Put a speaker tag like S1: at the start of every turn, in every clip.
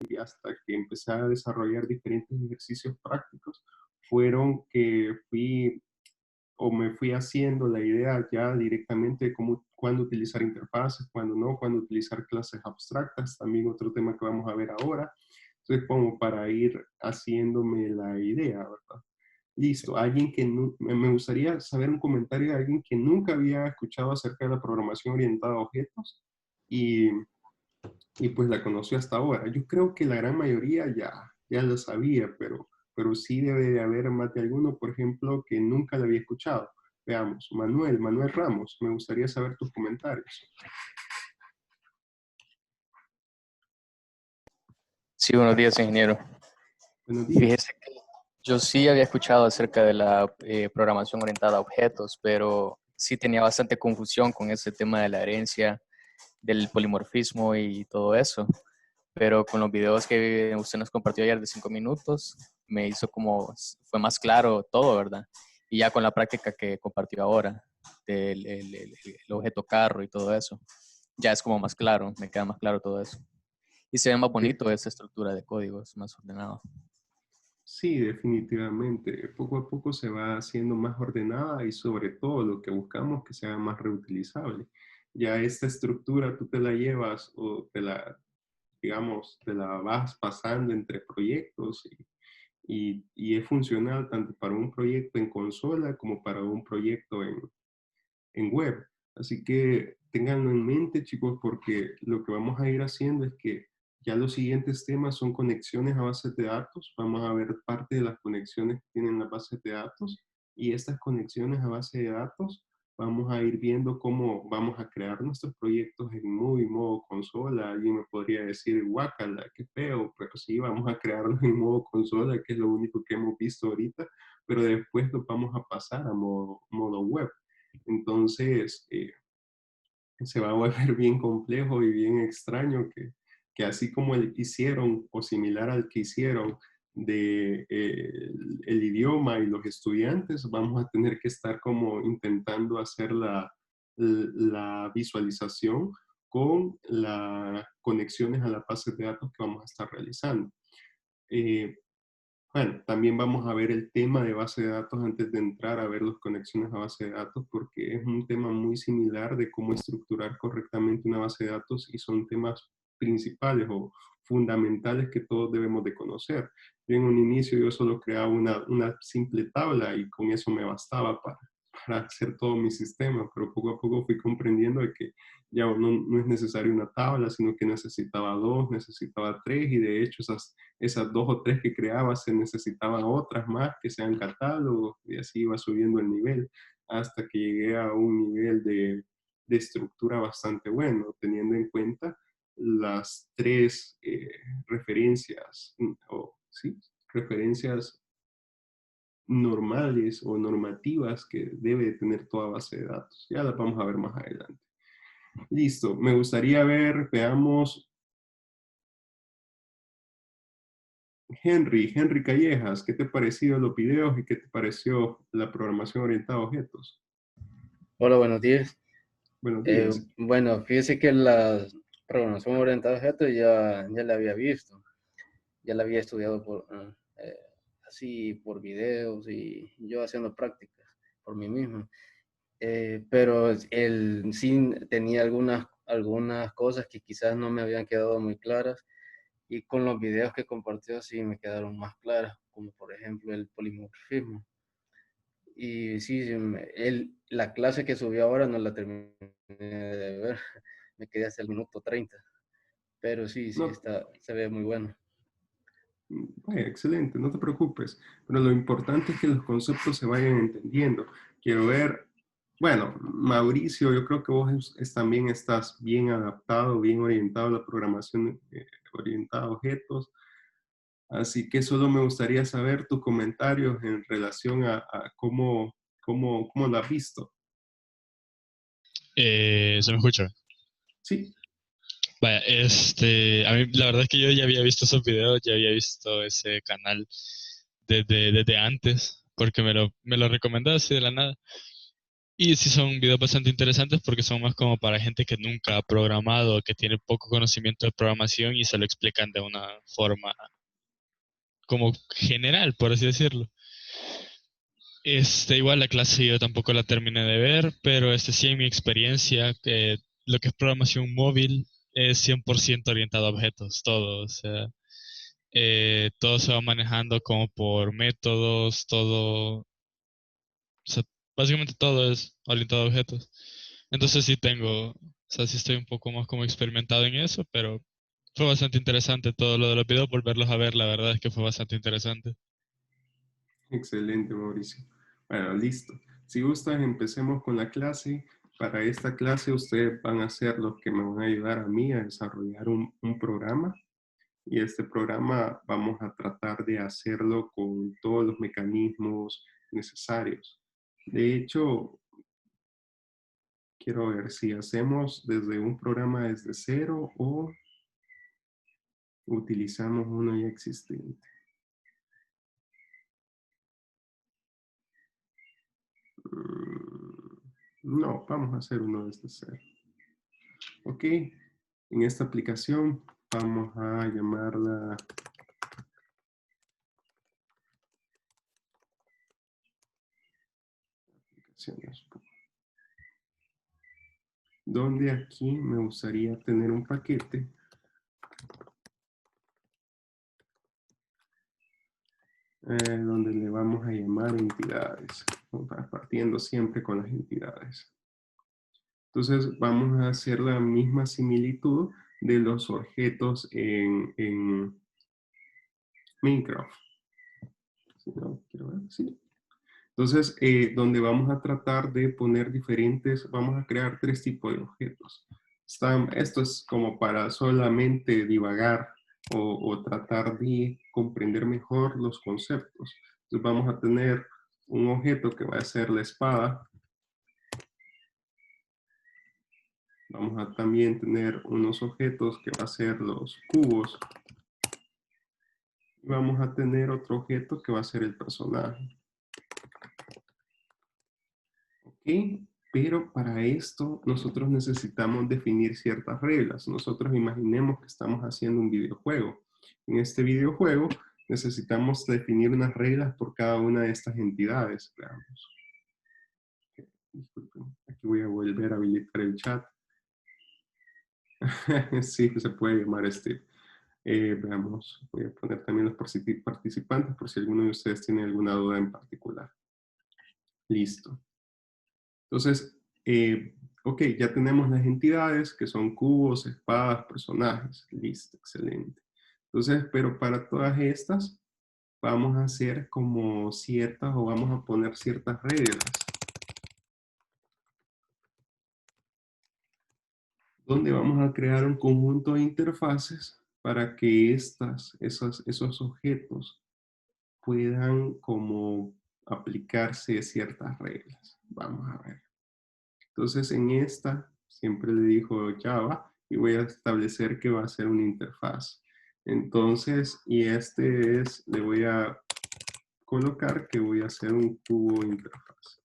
S1: y hasta que empecé a desarrollar diferentes ejercicios prácticos, fueron que fui o me fui haciendo la idea ya directamente de cómo, cuándo utilizar interfaces, cuándo no, cuándo utilizar clases abstractas, también otro tema que vamos a ver ahora. Entonces, como para ir haciéndome la idea, ¿verdad? Listo, alguien que me gustaría saber un comentario de alguien que nunca había escuchado acerca de la programación orientada a objetos y, y pues la conoció hasta ahora. Yo creo que la gran mayoría ya lo sabía, pero sí debe de haber más de alguno, por ejemplo, que nunca la había escuchado. Veamos, Manuel Ramos, me gustaría saber tus comentarios.
S2: Sí, buenos días, ingeniero.
S1: Buenos días.
S2: Fíjese que yo sí había escuchado acerca de la programación orientada a objetos, pero sí tenía bastante confusión con ese tema de la herencia, del polimorfismo y todo eso. Pero con los videos que usted nos compartió ayer de 5 minutos, me hizo como, fue más claro todo, ¿verdad? Y ya con la práctica que compartió ahora, del el objeto carro y todo eso, ya es como más claro, me queda más claro todo eso. Y se ve más bonito esa estructura de códigos, más ordenado.
S1: Sí, definitivamente. Poco a poco se va haciendo más ordenada y sobre todo lo que buscamos que sea más reutilizable. Ya esta estructura tú te la llevas o te la, digamos, te la vas pasando entre proyectos y es funcional tanto para un proyecto en consola como para un proyecto en web. Así que ténganlo en mente, chicos, porque lo que vamos a ir haciendo es que ya los siguientes temas son conexiones a bases de datos. Vamos a ver parte de las conexiones que tienen las bases de datos y estas conexiones a base de datos vamos a ir viendo cómo vamos a crear nuestros proyectos en modo consola. Alguien me podría decir, guácala, qué feo, pero sí, vamos a crearlos en modo consola, que es lo único que hemos visto ahorita, pero después los vamos a pasar a modo web. Entonces, se va a volver bien complejo y bien extraño que así como el que hicieron o similar al que hicieron de el idioma y los estudiantes, vamos a tener que estar como intentando hacer la visualización con las conexiones a la base de datos que vamos a estar realizando. Eh, bueno, también vamos a ver el tema de base de datos antes de entrar a ver las conexiones a base de datos, porque es un tema muy similar de cómo estructurar correctamente una base de datos y son temas principales o fundamentales que todos debemos de conocer. Yo en un inicio yo solo creaba una simple tabla y con eso me bastaba para hacer todo mi sistema, pero poco a poco fui comprendiendo de que ya no es necesario una tabla, sino que necesitaba dos, necesitaba tres y de hecho esas dos o tres que creaba se necesitaban otras más que sean catálogos y así iba subiendo el nivel hasta que llegué a un nivel de estructura bastante bueno, teniendo en cuenta las tres referencias, o sí, referencias normales o normativas que debe tener toda base de datos. Ya las vamos a ver más adelante. Listo, me gustaría ver, veamos, Henry Callejas, ¿qué te pareció los videos y qué te pareció la programación orientada a objetos?
S3: Hola, buenos días.
S1: Buenos días.
S3: Bueno, fíjese que la programación orientada a objetos ya la había visto, ya la había estudiado así por videos y yo haciendo prácticas por mí mismo. Pero él sí tenía algunas cosas que quizás no me habían quedado muy claras y con los videos que compartió sí me quedaron más claras, como por ejemplo el polimorfismo. Y sí, la clase que subió ahora no la terminé de ver, me quedé hasta el minuto 30, pero sí,
S1: No,
S3: se ve muy bueno.
S1: vaya, excelente, no te preocupes, pero lo importante es que los conceptos se vayan entendiendo. Quiero ver, bueno, Mauricio, yo creo que vos también estás bien adaptado, bien orientado a la programación orientada a objetos. Así que solo me gustaría saber tus comentarios en relación a cómo lo has visto.
S4: ¿Se me escucha?
S1: Sí,
S4: Vaya, a mí la verdad es que yo ya había visto esos videos, ya había visto ese canal desde antes, porque me lo recomendaste de la nada. Y sí son videos bastante interesantes porque son más como para gente que nunca ha programado, que tiene poco conocimiento de programación y se lo explican de una forma como general, por así decirlo. Igual la clase yo tampoco la terminé de ver, pero sí en mi experiencia, lo que es programación móvil es 100% orientado a objetos, todo. O sea, todo se va manejando como por métodos, todo, o sea, básicamente todo es orientado a objetos. Entonces sí tengo, o sea, sí estoy un poco más como experimentado en eso, pero fue bastante interesante todo lo de los videos, volverlos a ver, la verdad es que fue bastante interesante.
S1: Excelente, Mauricio. Bueno, listo. Si gustas, empecemos con la clase. Para esta clase ustedes van a ser los que me van a ayudar a mí a desarrollar un programa. Y este programa vamos a tratar de hacerlo con todos los mecanismos necesarios. De hecho, quiero ver si hacemos desde un programa desde cero o utilizamos uno ya existente. No, vamos a hacer uno desde cero. Ok, en esta aplicación vamos a llamarla aplicaciones, donde aquí me gustaría tener un paquete donde le vamos a llamar entidades, partiendo siempre con las entidades. Entonces vamos a hacer la misma similitud de los objetos en Minecraft. Si no, quiero ver, sí. Entonces, donde vamos a tratar de poner diferentes, vamos a crear 3 tipos de objetos. Esto es como para solamente divagar o tratar de comprender mejor los conceptos. Entonces vamos a tener un objeto que va a ser la espada. Vamos a también tener unos objetos que va a ser los cubos. Y vamos a tener otro objeto que va a ser el personaje. ¿Ok? Pero para esto nosotros necesitamos definir ciertas reglas. Nosotros imaginemos que estamos haciendo un videojuego. En este videojuego necesitamos definir unas reglas por cada una de estas entidades. Veamos. Disculpen, aquí voy a volver a habilitar el chat. Sí, se puede llamar Steve. Veamos, voy a poner también los participantes por si alguno de ustedes tiene alguna duda en particular. Listo. Entonces, ok, ya tenemos las entidades que son cubos, espadas, personajes. Listo, excelente. Entonces, pero para todas estas, vamos a hacer como ciertas o vamos a poner ciertas reglas. Donde vamos a crear un conjunto de interfaces para que esos objetos puedan como aplicarse ciertas reglas. Vamos a ver. Entonces en esta siempre le dijo Java y voy a establecer que va a ser una interfaz. Entonces, y le voy a colocar que voy a hacer un cubo interfaz.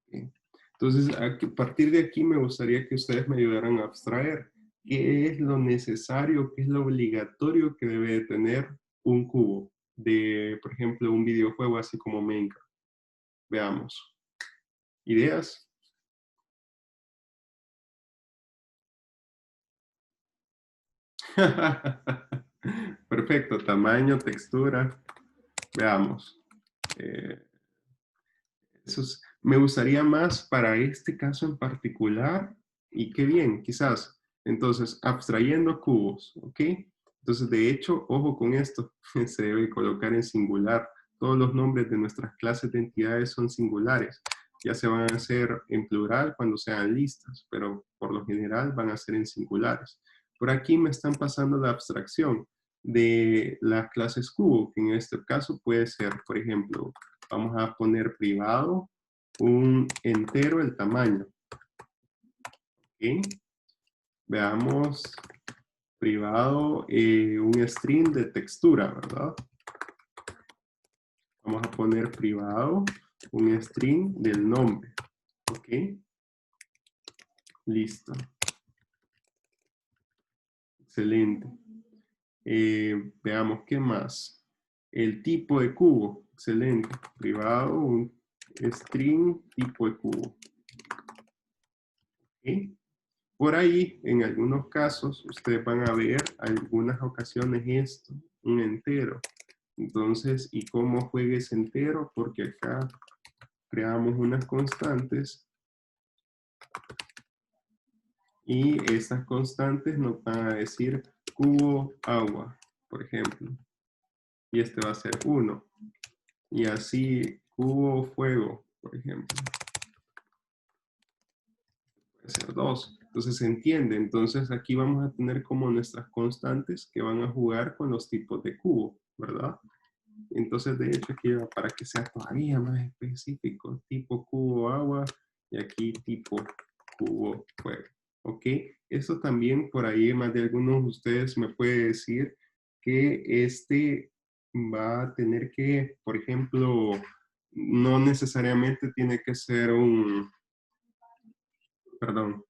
S1: Okay. Entonces, a partir de aquí me gustaría que ustedes me ayudaran a abstraer qué es lo necesario, qué es lo obligatorio que debe de tener un cubo de, por ejemplo, un videojuego así como Minecraft. Veamos. ¿Ideas? Perfecto, tamaño, textura. Veamos. Me gustaría más para este caso en particular, y qué bien, quizás. Entonces, abstrayendo cubos, ¿ok? Entonces, de hecho, ojo con esto, se debe colocar en singular. Todos los nombres de nuestras clases de entidades son singulares. Ya se van a hacer en plural cuando sean listas, pero por lo general van a ser en singulares. Por aquí me están pasando la abstracción de las clases cubo, que en este caso puede ser, por ejemplo, vamos a poner privado un entero el tamaño. ¿Okay? Veamos privado un string de textura, ¿verdad? Vamos a poner privado un string del nombre. ¿Ok? Listo. Excelente. Veamos qué más. El tipo de cubo. Excelente. Privado, un string tipo de cubo. ¿Ok? Por ahí, en algunos casos, ustedes van a ver algunas ocasiones esto, un entero. Entonces, ¿y cómo juega ese entero? Porque acá creamos unas constantes y estas constantes nos van a decir cubo agua, por ejemplo. Y este va a ser 1. Y así cubo fuego, por ejemplo. Puede ser 2. Entonces se entiende. Entonces aquí vamos a tener como nuestras constantes que van a jugar con los tipos de cubo, ¿verdad? Entonces de hecho aquí para que sea todavía más específico, tipo cubo agua y aquí tipo cubo fuego. ¿Ok? Eso también por ahí más de algunos de ustedes me puede decir que este va a tener que, por ejemplo, no necesariamente tiene que ser un, perdón,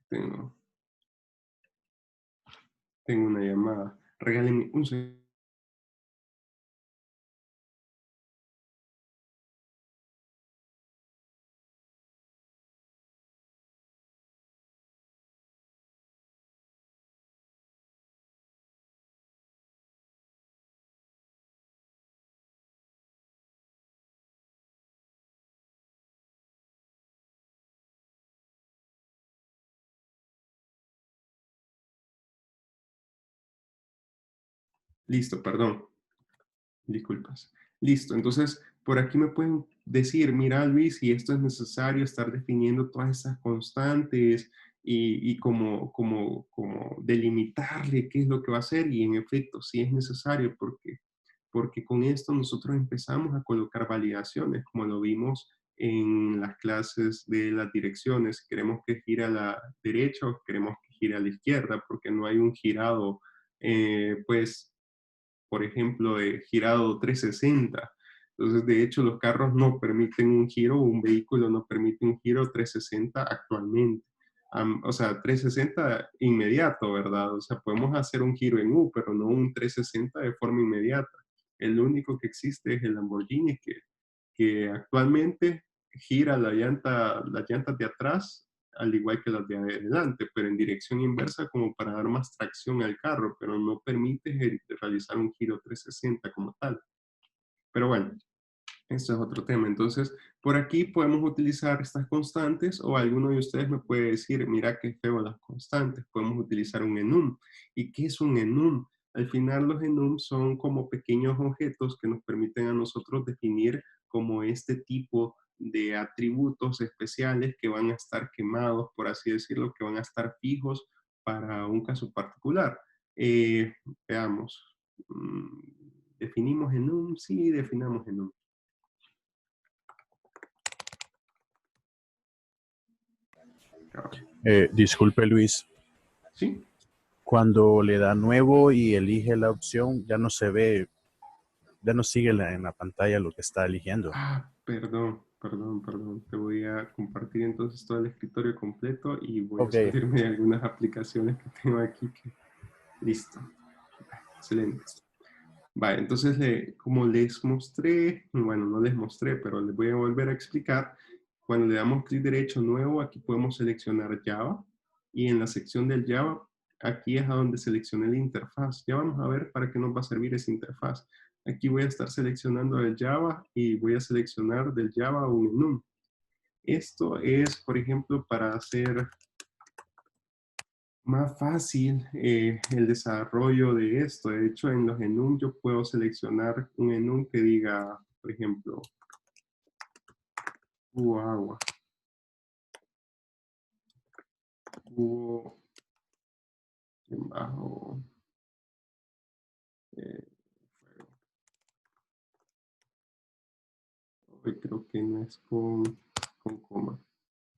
S1: tengo una llamada. Regálenme un segundo. Listo, perdón. Disculpas. Listo, entonces por aquí me pueden decir, mira Luis, si esto es necesario estar definiendo todas esas constantes y como delimitarle qué es lo que va a hacer y en efecto, sí es necesario porque con esto nosotros empezamos a colocar validaciones, como lo vimos en las clases de las direcciones. Queremos que gire a la derecha o queremos que gire a la izquierda, porque no hay un girado, pues por ejemplo, de girado 360. Entonces, de hecho, los carros no permiten un giro, un vehículo no permite un giro 360 actualmente. O sea, 360 inmediato, ¿verdad? O sea, podemos hacer un giro en U, pero no un 360 de forma inmediata. El único que existe es el Lamborghini, que actualmente gira las llantas de atrás al igual que las de adelante, pero en dirección inversa como para dar más tracción al carro, pero no permite realizar un giro 360 como tal. Pero bueno, esto es otro tema. Entonces, por aquí podemos utilizar estas constantes o alguno de ustedes me puede decir, mira qué feo las constantes. Podemos utilizar un enum. ¿Y qué es un enum? Al final los enum son como pequeños objetos que nos permiten a nosotros definir como este tipo de atributos especiales que van a estar quemados, por así decirlo, que van a estar fijos para un caso particular. Veamos. ¿Definimos enum? Sí, definamos enum.
S5: Disculpe Luis,
S1: ¿Sí?
S5: cuando le da nuevo y elige la opción, ya no se ve, ya no sigue en la pantalla lo que está eligiendo.
S1: Perdón. Te voy a compartir entonces todo el escritorio completo y voy a
S5: Ok,
S1: salirme de algunas aplicaciones que tengo aquí. Listo. Excelente. Vale, entonces como les mostré, bueno, no les mostré, pero les voy a volver a explicar. Cuando le damos clic derecho nuevo, aquí podemos seleccionar Java y en la sección del Java, aquí es a donde seleccioné la interfaz. Ya vamos a ver para qué nos va a servir esa interfaz. Aquí voy a estar seleccionando el Java y voy a seleccionar del Java un enum. Esto es, por ejemplo, para hacer más fácil el desarrollo de esto. De hecho, en los enum yo puedo seleccionar un enum que diga, por ejemplo, cubo agua, cubo bajo fuego. Hoy creo que no es con coma.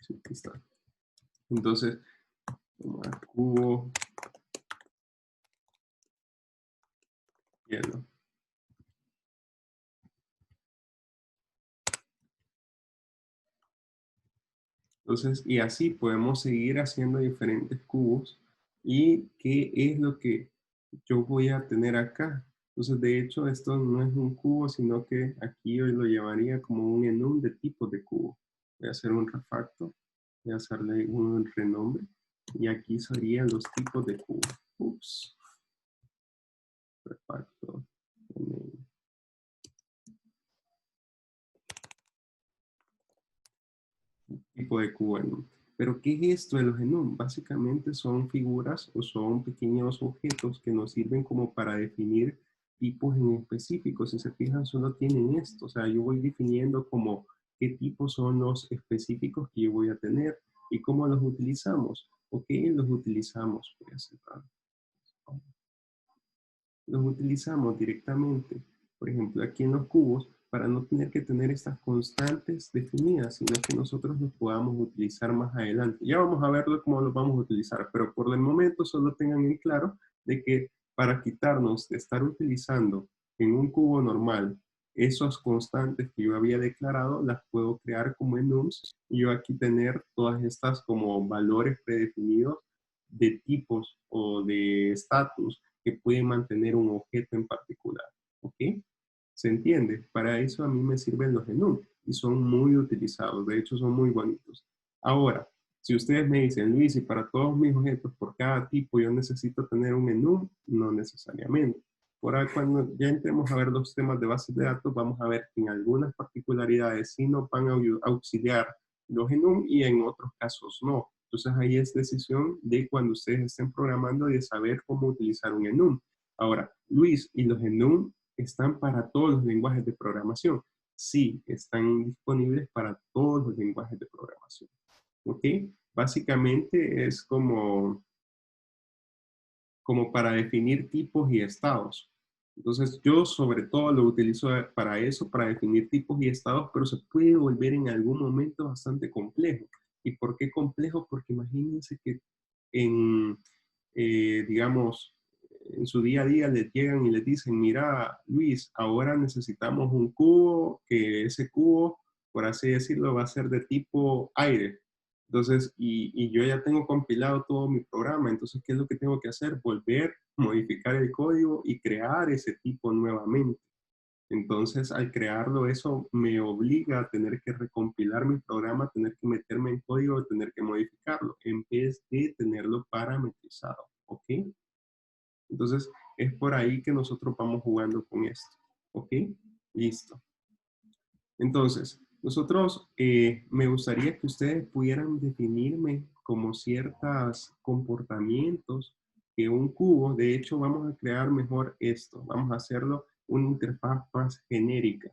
S1: Sí, aquí está. Entonces, cubo hielo. Entonces, y así podemos seguir haciendo diferentes cubos. ¿Y qué es lo que yo voy a tener acá? Entonces, de hecho, esto no es un cubo, sino que aquí yo lo llevaría como un enum de tipos de cubo. Voy a hacer un refactor, voy a hacerle un renombre, y aquí serían los tipos de cubo. Ups, refactor. Tipo de cubo enum. Pero ¿qué es esto de los enum? Básicamente son figuras o son pequeños objetos que nos sirven como para definir tipos en específico. Si se fijan, solo tienen esto. O sea, yo voy definiendo como qué tipos son los específicos que yo voy a tener y cómo los utilizamos. ¿Ok? Los utilizamos. Voy a cerrar. Los utilizamos directamente, por ejemplo, aquí en los cubos, para no tener que tener estas constantes definidas, sino que nosotros los podamos utilizar más adelante. Ya vamos a verlo cómo los vamos a utilizar, pero por el momento solo tengan en claro de que para quitarnos de estar utilizando en un cubo normal esas constantes que yo había declarado, las puedo crear como enums y yo aquí tener todas estas como valores predefinidos de tipos o de estatus que puede mantener un objeto en particular. ¿Ok? ¿Se entiende? Para eso a mí me sirven los enum y son muy utilizados. De hecho, son muy bonitos. Ahora, si ustedes me dicen, Luis, y para todos mis objetos, por cada tipo yo necesito tener un enum, no necesariamente. Por ahí, cuando ya entremos a ver los temas de bases de datos, vamos a ver que en algunas particularidades sí nos van a auxiliar los enum y en otros casos no. Entonces ahí es decisión de cuando ustedes estén programando de saber cómo utilizar un enum. Ahora, Luis, ¿y los enum están para todos los lenguajes de programación? Sí, están disponibles para todos los lenguajes de programación. ¿Ok? Básicamente es como para definir tipos y estados. Entonces yo sobre todo lo utilizo para eso, para definir tipos y estados, pero se puede volver en algún momento bastante complejo. ¿Y por qué complejo? Porque imagínense que en, digamos, en su día a día les llegan y les dicen, mira, Luis, ahora necesitamos un cubo, que ese cubo, por así decirlo, va a ser de tipo aire. Entonces, y yo ya tengo compilado todo mi programa, entonces, ¿qué es lo que tengo que hacer? Volver, modificar el código y crear ese tipo nuevamente. Entonces, al crearlo, eso me obliga a tener que recompilar mi programa, tener que meterme en código, tener que modificarlo, en vez de tenerlo parametrizado, ¿ok? Entonces, es por ahí que nosotros vamos jugando con esto, ¿ok? Listo. Entonces, nosotros, me gustaría que ustedes pudieran definirme como ciertos comportamientos que un cubo, de hecho, vamos a crear mejor esto, vamos a hacerlo una interfaz más genérica.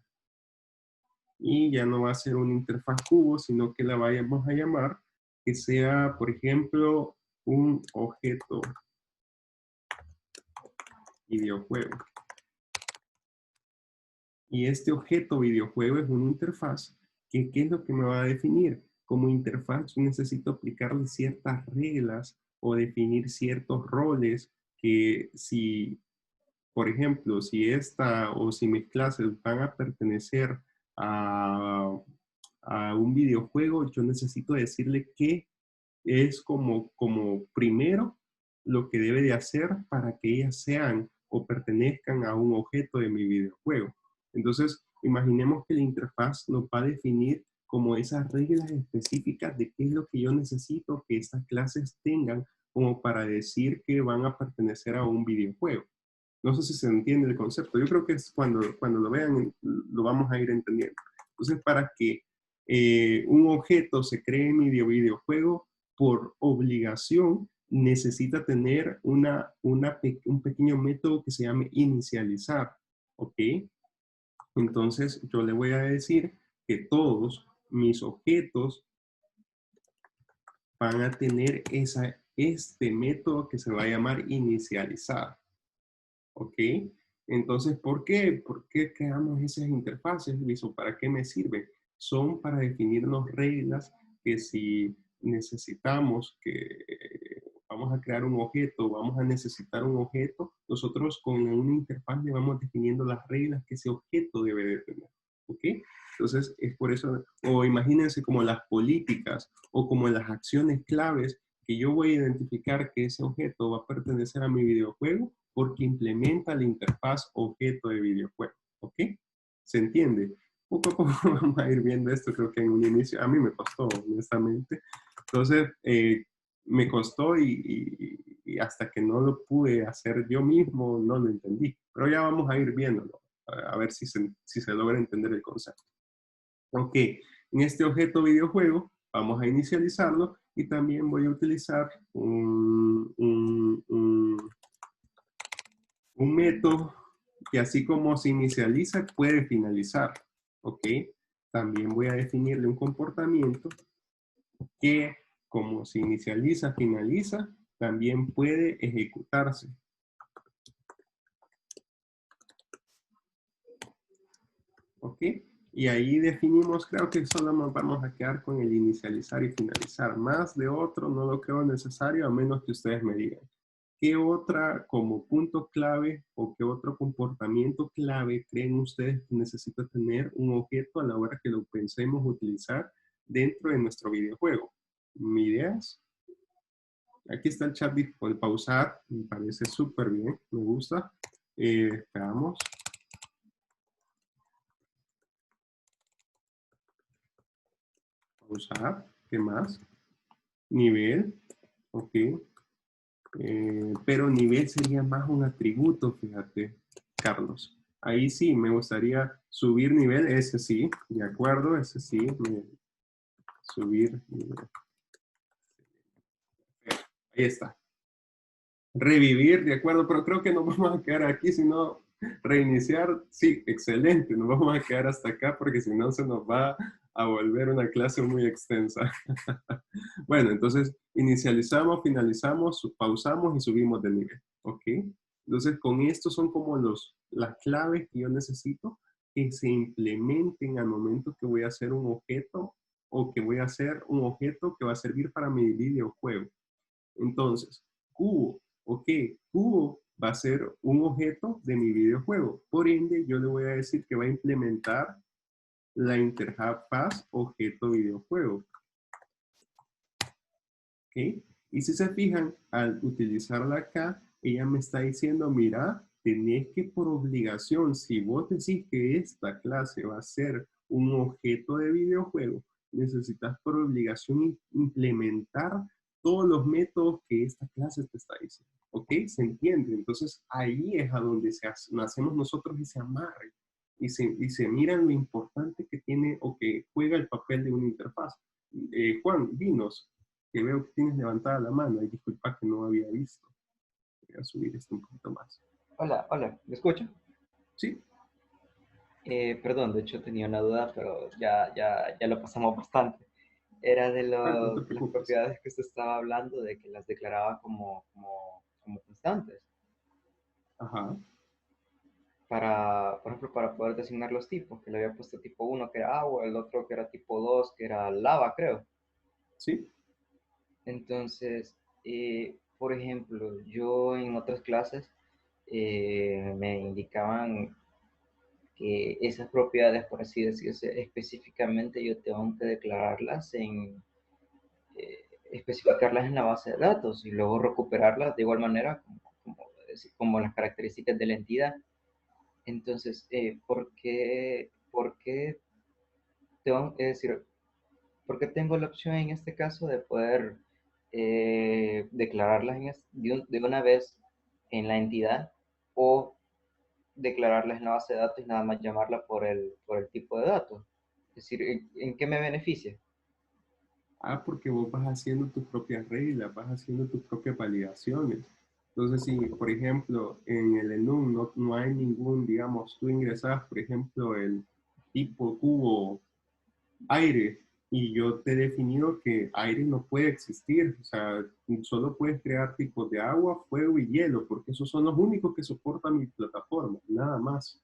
S1: Y ya no va a ser una interfaz cubo, sino que la vayamos a llamar que sea, por ejemplo, un objeto videojuego. Y este objeto videojuego es una interfaz que, ¿qué es lo que me va a definir? Como interfaz yo necesito aplicarle ciertas reglas o definir ciertos roles que si, por ejemplo, si esta o si mis clases van a pertenecer a un videojuego, yo necesito decirle qué es como primero lo que debe de hacer para que ellas sean o pertenezcan a un objeto de mi videojuego. Entonces, imaginemos que la interfaz nos va a definir como esas reglas específicas de qué es lo que yo necesito que estas clases tengan como para decir que van a pertenecer a un videojuego. No sé si se entiende el concepto. Yo creo que es cuando lo vean, lo vamos a ir entendiendo. Entonces, para que un objeto se cree en mi videojuego, por obligación, necesita tener un pequeño método que se llame inicializar. ¿Ok? Entonces, yo le voy a decir que todos mis objetos van a tener este método que se va a llamar inicializar. ¿Ok? Entonces, ¿por qué? ¿Por qué creamos esas interfaces, Luis? ¿O para qué me sirven? Son para definirnos reglas que si necesitamos que vamos a crear un objeto, vamos a necesitar un objeto, nosotros con una interfaz le vamos definiendo las reglas que ese objeto debe de tener. ¿ok? Entonces, es por eso, o imagínense como las políticas o como las acciones claves que yo voy a identificar que ese objeto va a pertenecer a mi videojuego porque implementa la interfaz objeto de videojuego, ¿ok? ¿Se entiende? Poco a poco vamos a ir viendo esto, creo que en un inicio, a mí me costó, honestamente. Entonces, me costó y hasta que no lo pude hacer yo mismo, no lo entendí. Pero ya vamos a ir viéndolo, a ver si se logra entender el concepto. Ok, en este objeto videojuego vamos a inicializarlo y también voy a utilizar un método que así como se inicializa puede finalizar. Ok, también voy a definirle un comportamiento que como se inicializa, finaliza, también puede ejecutarse. ¿Ok? Y ahí definimos, creo que solo nos vamos a quedar con el inicializar y finalizar. Más de otro no lo creo necesario, a menos que ustedes me digan. ¿Qué otra como punto clave o qué otro comportamiento clave creen ustedes que necesita tener un objeto a la hora que lo pensemos utilizar dentro de nuestro videojuego? ¿Ideas? Aquí está el chat de pausar, me parece súper bien, me gusta. Esperamos. Pausar, ¿qué más? Nivel, ok. Pero nivel sería más un atributo, fíjate, Carlos. Ahí sí, me gustaría subir nivel, ese sí, de acuerdo, ese sí, subir nivel. Ahí está. Revivir, de acuerdo, pero creo que nos vamos a quedar aquí, si no, reiniciar, sí, excelente, nos vamos a quedar hasta acá porque si no se nos va a volver una clase muy extensa. Bueno, entonces inicializamos, finalizamos, pausamos y subimos de nivel, ¿ok? Entonces con esto son como las claves que yo necesito que se implementen al momento que voy a hacer un objeto o que voy a hacer un objeto que va a servir para mi videojuego. Entonces, cubo, ok, cubo va a ser un objeto de mi videojuego. Por ende, yo le voy a decir que va a implementar la interfaz objeto videojuego. ¿Ok? Y si se fijan, al utilizarla acá, ella me está diciendo, mira, tenés que por obligación, si vos decís que esta clase va a ser un objeto de videojuego, necesitas por obligación implementar todos los métodos que esta clase te está diciendo. ¿Ok? ¿Se entiende? Entonces ahí es a donde hacemos nosotros ese amarre y se miran lo importante que tiene o que juega el papel de una interfaz. Juan, dinos, que veo que tienes levantada la mano y disculpa que no había visto. Voy a subir esto un poquito más.
S6: Hola, hola, ¿me escucha?
S1: Sí.
S6: Perdón, de hecho tenía una duda, pero ya lo pasamos bastante. Era de
S1: No te
S6: las
S1: preocupes.
S6: propiedades que usted estaba hablando, de que las declaraba como constantes.
S1: Ajá.
S6: Por ejemplo, para poder designar los tipos, que le había puesto tipo 1 que era agua, el otro que era tipo 2 que era lava, creo.
S1: Sí.
S6: Entonces, por ejemplo, yo en otras clases me indicaban que esas propiedades, por así decirse, específicamente yo tengo que declararlas especificarlas en la base de datos y luego recuperarlas de igual manera como las características de la entidad. Entonces, por qué tengo, es decir, ¿por qué tengo la opción en este caso de poder declararlas de una vez en la entidad o declararlas en la base de datos y nada más llamarla por el tipo de datos? Es decir, ¿en qué me beneficia?
S1: Ah, porque vos vas haciendo tus propias reglas, vas haciendo tus propias validaciones. Entonces, si, por ejemplo, en el enum no hay ningún, digamos, tú ingresas, por ejemplo, el tipo cubo aire y yo te he definido que aire no puede existir, o sea, solo puedes crear tipos de agua, fuego y hielo, porque esos son los únicos que soportan mi plataforma, nada más,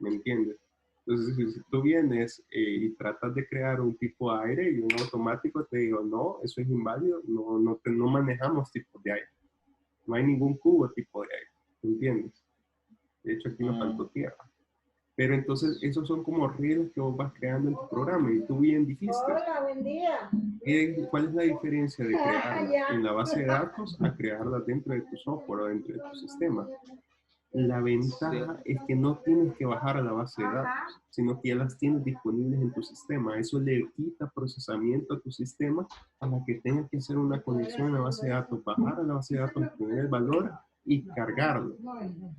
S1: ¿me entiendes? Entonces, si tú vienes y tratas de crear un tipo de aire y un automático te digo, no, eso es inválido, no manejamos tipos de aire, no hay ningún cubo tipo de aire, ¿me entiendes? De hecho, aquí nos faltó tierra. Pero entonces, esos son como reglas que vos vas creando en tu programa y tú bien dijiste.
S7: Hola, buen día.
S1: ¿Cuál es la diferencia de crearlas en la base de datos a crearlas dentro de tu software o dentro de tu sistema? La ventaja es que no tienes que bajar a la base de datos, sino que ya las tienes disponibles en tu sistema. Eso le quita procesamiento a tu sistema a la que tengas que hacer una conexión a la base de datos, bajar a la base de datos, obtener el valor y cargarlo.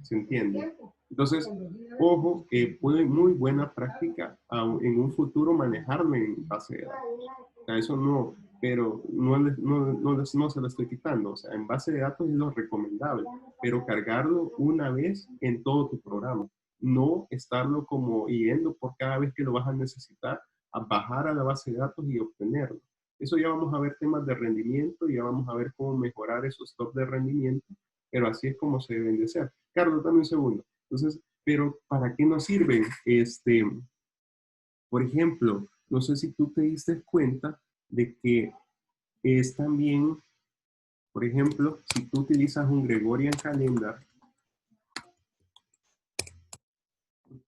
S1: ¿Se entiende? Entonces, ojo, puede muy buena práctica en un futuro manejarlo en base de datos. O sea, eso no, pero no se lo estoy quitando. O sea, en base de datos es lo recomendable, pero cargarlo una vez en todo tu programa. No estarlo como yendo por cada vez que lo vas a necesitar, a bajar a la base de datos y obtenerlo. Eso ya vamos a ver temas de rendimiento, ya vamos a ver cómo mejorar esos top de rendimiento, pero así es como se deben de hacer. Carlos, dame un segundo. Entonces, pero ¿para qué nos sirven? Por ejemplo, no sé si tú te diste cuenta de que es también, por ejemplo, si tú utilizas un Gregorian Calendar,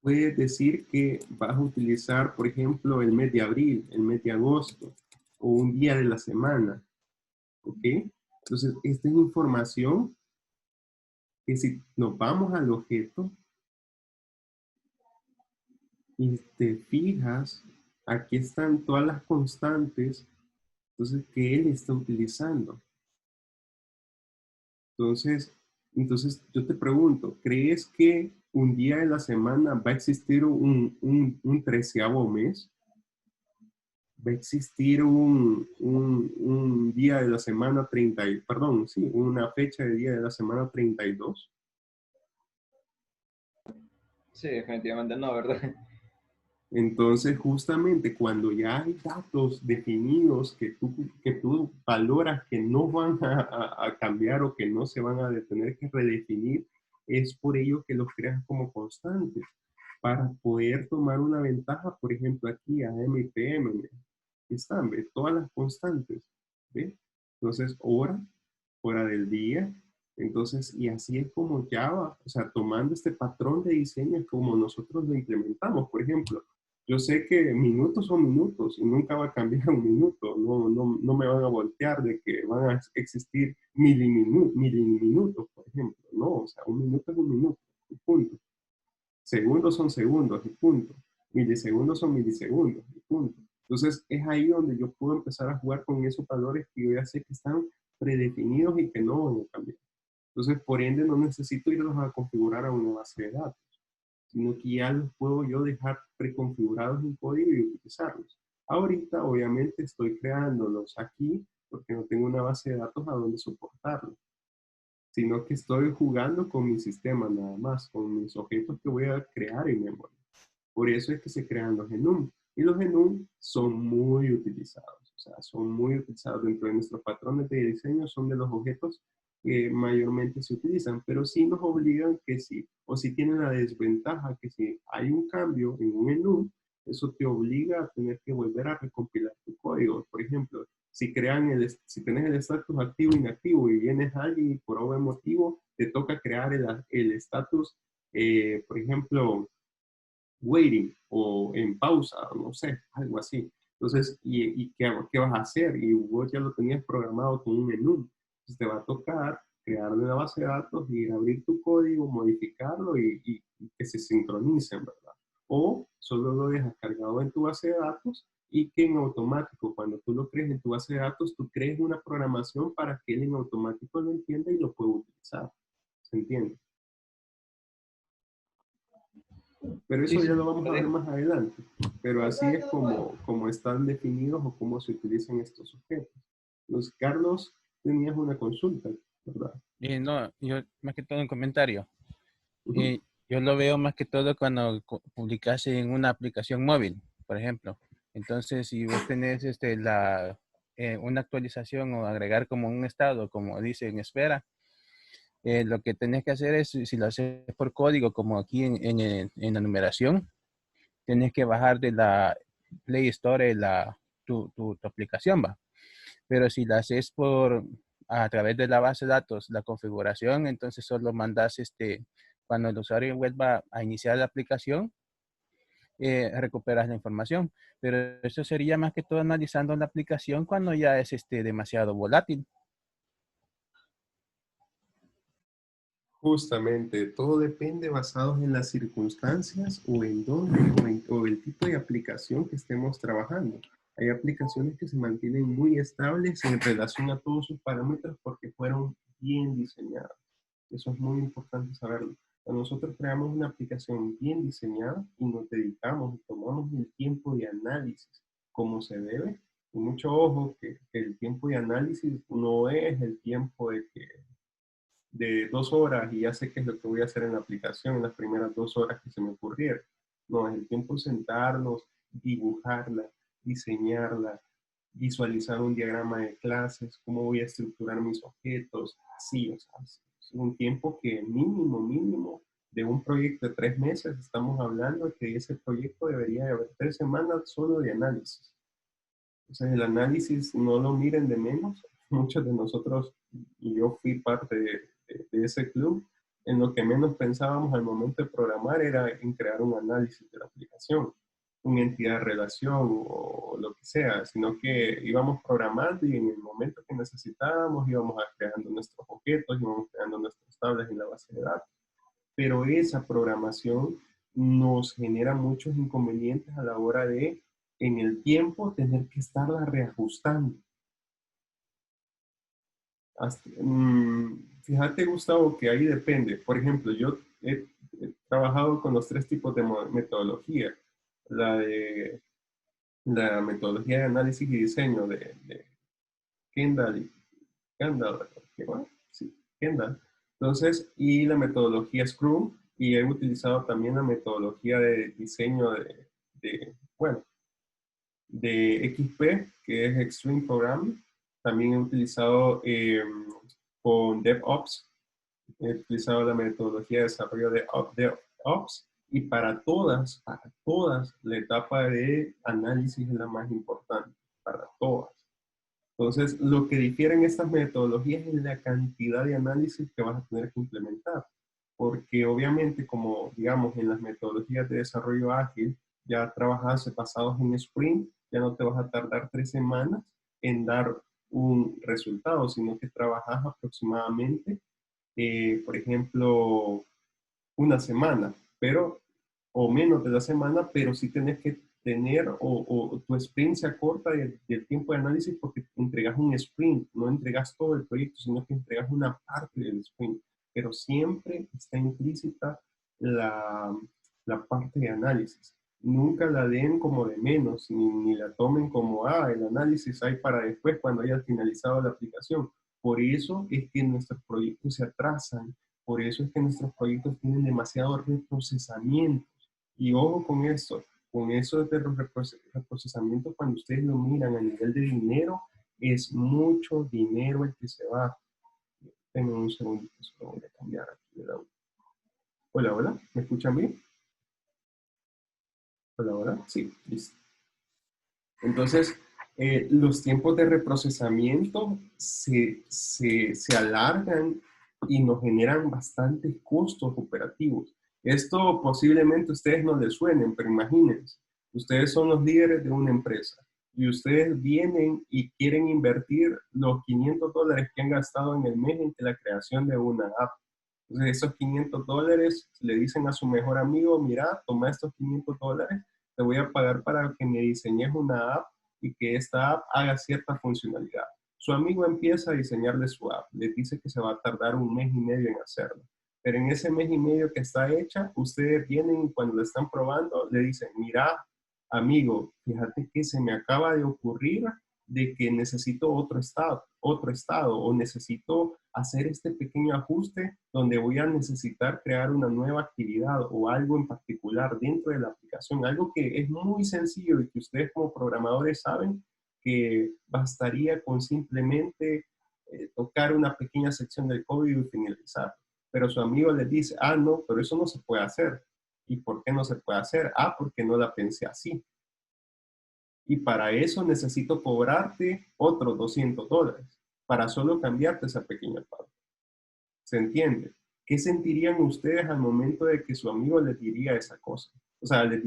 S1: puedes decir que vas a utilizar, por ejemplo, el mes de abril, el mes de agosto, o un día de la semana, ¿ok? Entonces, esta es información que si nos vamos al objeto y te fijas, aquí están todas las constantes, entonces, que él está utilizando. Entonces yo te pregunto, ¿crees que un día de la semana va a existir un 13º mes? ¿Va a existir un día de la semana 30, perdón, sí, una fecha de día de la semana 32?
S6: Sí, definitivamente no, ¿verdad?
S1: Entonces, justamente cuando ya hay datos definidos que tú valoras que no van a cambiar o que no se van a tener que redefinir, es por ello que los creas como constantes, para poder tomar una ventaja, por ejemplo, aquí a M y PM, están, ¿ve? Todas las constantes, ¿ve? Entonces, hora del día, entonces, y así es como Java, o sea, tomando este patrón de diseño es como nosotros lo implementamos. Por ejemplo, yo sé que minutos son minutos y nunca va a cambiar un minuto, no me van a voltear de que van a existir miliminutos, por ejemplo, no, o sea, un minuto es un minuto, y punto. Segundos son segundos, y punto. Milisegundos son milisegundos, y punto. Entonces, es ahí donde yo puedo empezar a jugar con esos valores que yo ya sé que están predefinidos y que no van a cambiar. Entonces, por ende, no necesito irlos a configurar a una base de datos, sino que ya los puedo yo dejar preconfigurados en código y utilizarlos. Ahorita, obviamente, estoy creándolos aquí porque no tengo una base de datos a donde soportarlos, sino que estoy jugando con mi sistema nada más, con mis objetos que voy a crear en memoria. Por eso es que se crean los enum. Y los enum son muy utilizados, o sea, son muy utilizados dentro de nuestros patrones de diseño, son de los objetos que mayormente se utilizan, pero sí nos obligan que si, o si tienen la desventaja que si hay un cambio en un enum, eso te obliga a tener que volver a recompilar tu código. Por ejemplo, si tenés el estatus activo e inactivo y vienes alguien y por algún motivo te toca crear el estatus, por ejemplo, waiting o en pausa, no sé, algo así. Entonces, ¿y qué vas a hacer? Y vos ya lo tenías programado con un menú. Entonces te va a tocar crear una base de datos y abrir tu código, modificarlo y que se sincronicen, ¿verdad? O solo lo dejas cargado en tu base de datos y que en automático, cuando tú lo crees en tu base de datos, tú crees una programación para que él en automático lo entienda y lo pueda utilizar. ¿Se entiende? Pero eso
S6: Sí,
S1: ya
S6: sí,
S1: lo vamos a ver más adelante. Pero así es como están definidos o cómo se utilizan estos objetos. Entonces, Carlos, tenías una consulta, ¿verdad?
S3: No, yo más que todo un comentario.
S1: Ujú.
S3: Yo lo veo más que todo cuando publicas en una aplicación móvil, por ejemplo. Entonces, si vos tenés una actualización o agregar como un estado, como dice en espera, lo que tenés que hacer es, si lo haces por código, como aquí en la numeración, tenés que bajar de la Play Store tu aplicación, ¿va? Pero si la haces a través de la base de datos, la configuración, entonces solo mandas cuando el usuario vuelva a iniciar la aplicación,
S5: recuperas la información. Pero eso sería más que todo analizando la aplicación cuando ya es demasiado volátil.
S1: Justamente, todo depende basado en las circunstancias o en dónde o el tipo de aplicación que estemos trabajando. Hay aplicaciones que se mantienen muy estables en relación a todos sus parámetros porque fueron bien diseñadas. Eso es muy importante saberlo. Cuando nosotros creamos una aplicación bien diseñada y nos dedicamos y tomamos el tiempo de análisis como se debe, y mucho ojo que el tiempo de análisis no es el tiempo de 2 horas y ya sé qué es lo que voy a hacer en la aplicación en las primeras 2 horas que se me ocurrieron. No, es el tiempo de sentarnos, dibujarla, diseñarla, visualizar un diagrama de clases, cómo voy a estructurar mis objetos, así, o sea, es un tiempo que mínimo de un proyecto de 3 meses, estamos hablando de que ese proyecto debería de haber 3 semanas solo de análisis. Entonces el análisis no lo miren de menos. Muchos de nosotros, y yo fui parte de ese club, en lo que menos pensábamos al momento de programar era en crear un análisis de la aplicación, una entidad de relación o lo que sea, sino que íbamos programando y en el momento que necesitábamos íbamos creando nuestros objetos, íbamos creando nuestras tablas en la base de datos. Pero esa programación nos genera muchos inconvenientes a la hora de, en el tiempo, tener que estarla reajustando. Fíjate, Gustavo, que ahí depende. Por ejemplo, yo he trabajado con los 3 tipos de metodología. La metodología de análisis y diseño de Kendall, sí, Kendall. Entonces, y la metodología Scrum, y he utilizado también la metodología de diseño de XP, que es Extreme Programming. También he utilizado con DevOps, he utilizado la metodología de desarrollo de DevOps, y para todas, la etapa de análisis es la más importante, para todas. Entonces, lo que difieren estas metodologías es la cantidad de análisis que vas a tener que implementar. Porque obviamente, como digamos en las metodologías de desarrollo ágil, ya trabajas basados en sprint, ya no te vas a tardar 3 semanas en dar un resultado, sino que trabajas aproximadamente, por ejemplo, una semana, o menos de la semana, pero sí tenés que tener, o tu sprint se acorta del tiempo de análisis porque entregas un sprint, no entregas todo el proyecto, sino que entregas una parte del sprint, pero siempre está implícita la parte de análisis. Nunca la den como de menos, ni la tomen como, el análisis hay para después cuando hayas finalizado la aplicación. Por eso es que nuestros proyectos se atrasan, por eso es que nuestros proyectos tienen demasiado reprocesamiento. Y ojo con eso de los reprocesamientos, cuando ustedes lo miran a nivel de dinero, es mucho dinero el que se va. Denme un segundito, solo voy a cambiar aquí el audio. Hola, ¿me escuchan bien? Hola, sí, listo. Entonces, los tiempos de reprocesamiento se alargan y nos generan bastantes costos operativos. Esto posiblemente a ustedes no les suenen, pero imagínense, ustedes son los líderes de una empresa y ustedes vienen y quieren invertir los $500 que han gastado en el mes en la creación de una app. Entonces, esos $500 le dicen a su mejor amigo, mira, toma estos $500, te voy a pagar para que me diseñes una app y que esta app haga cierta funcionalidad. Su amigo empieza a diseñarle su app, le dice que se va a tardar 1 mes y medio en hacerlo. Pero en ese 1 mes y medio que está hecha, ustedes vienen y cuando lo están probando, le dicen, mira, amigo, fíjate que se me acaba de ocurrir de que necesito otro estado, o necesito hacer este pequeño ajuste donde voy a necesitar crear una nueva actividad o algo en particular dentro de la aplicación, algo que es muy sencillo y que ustedes como programadores saben que bastaría con simplemente tocar una pequeña sección del código y finalizar. Pero su amigo les dice, no, pero eso no se puede hacer. ¿Y por qué no se puede hacer? Porque no la pensé así. Y para eso necesito cobrarte otros $200 para solo cambiarte esa pequeña parte. ¿Se entiende? ¿qué sentirían ustedes al momento de que su amigo les diría esa cosa? O sea, les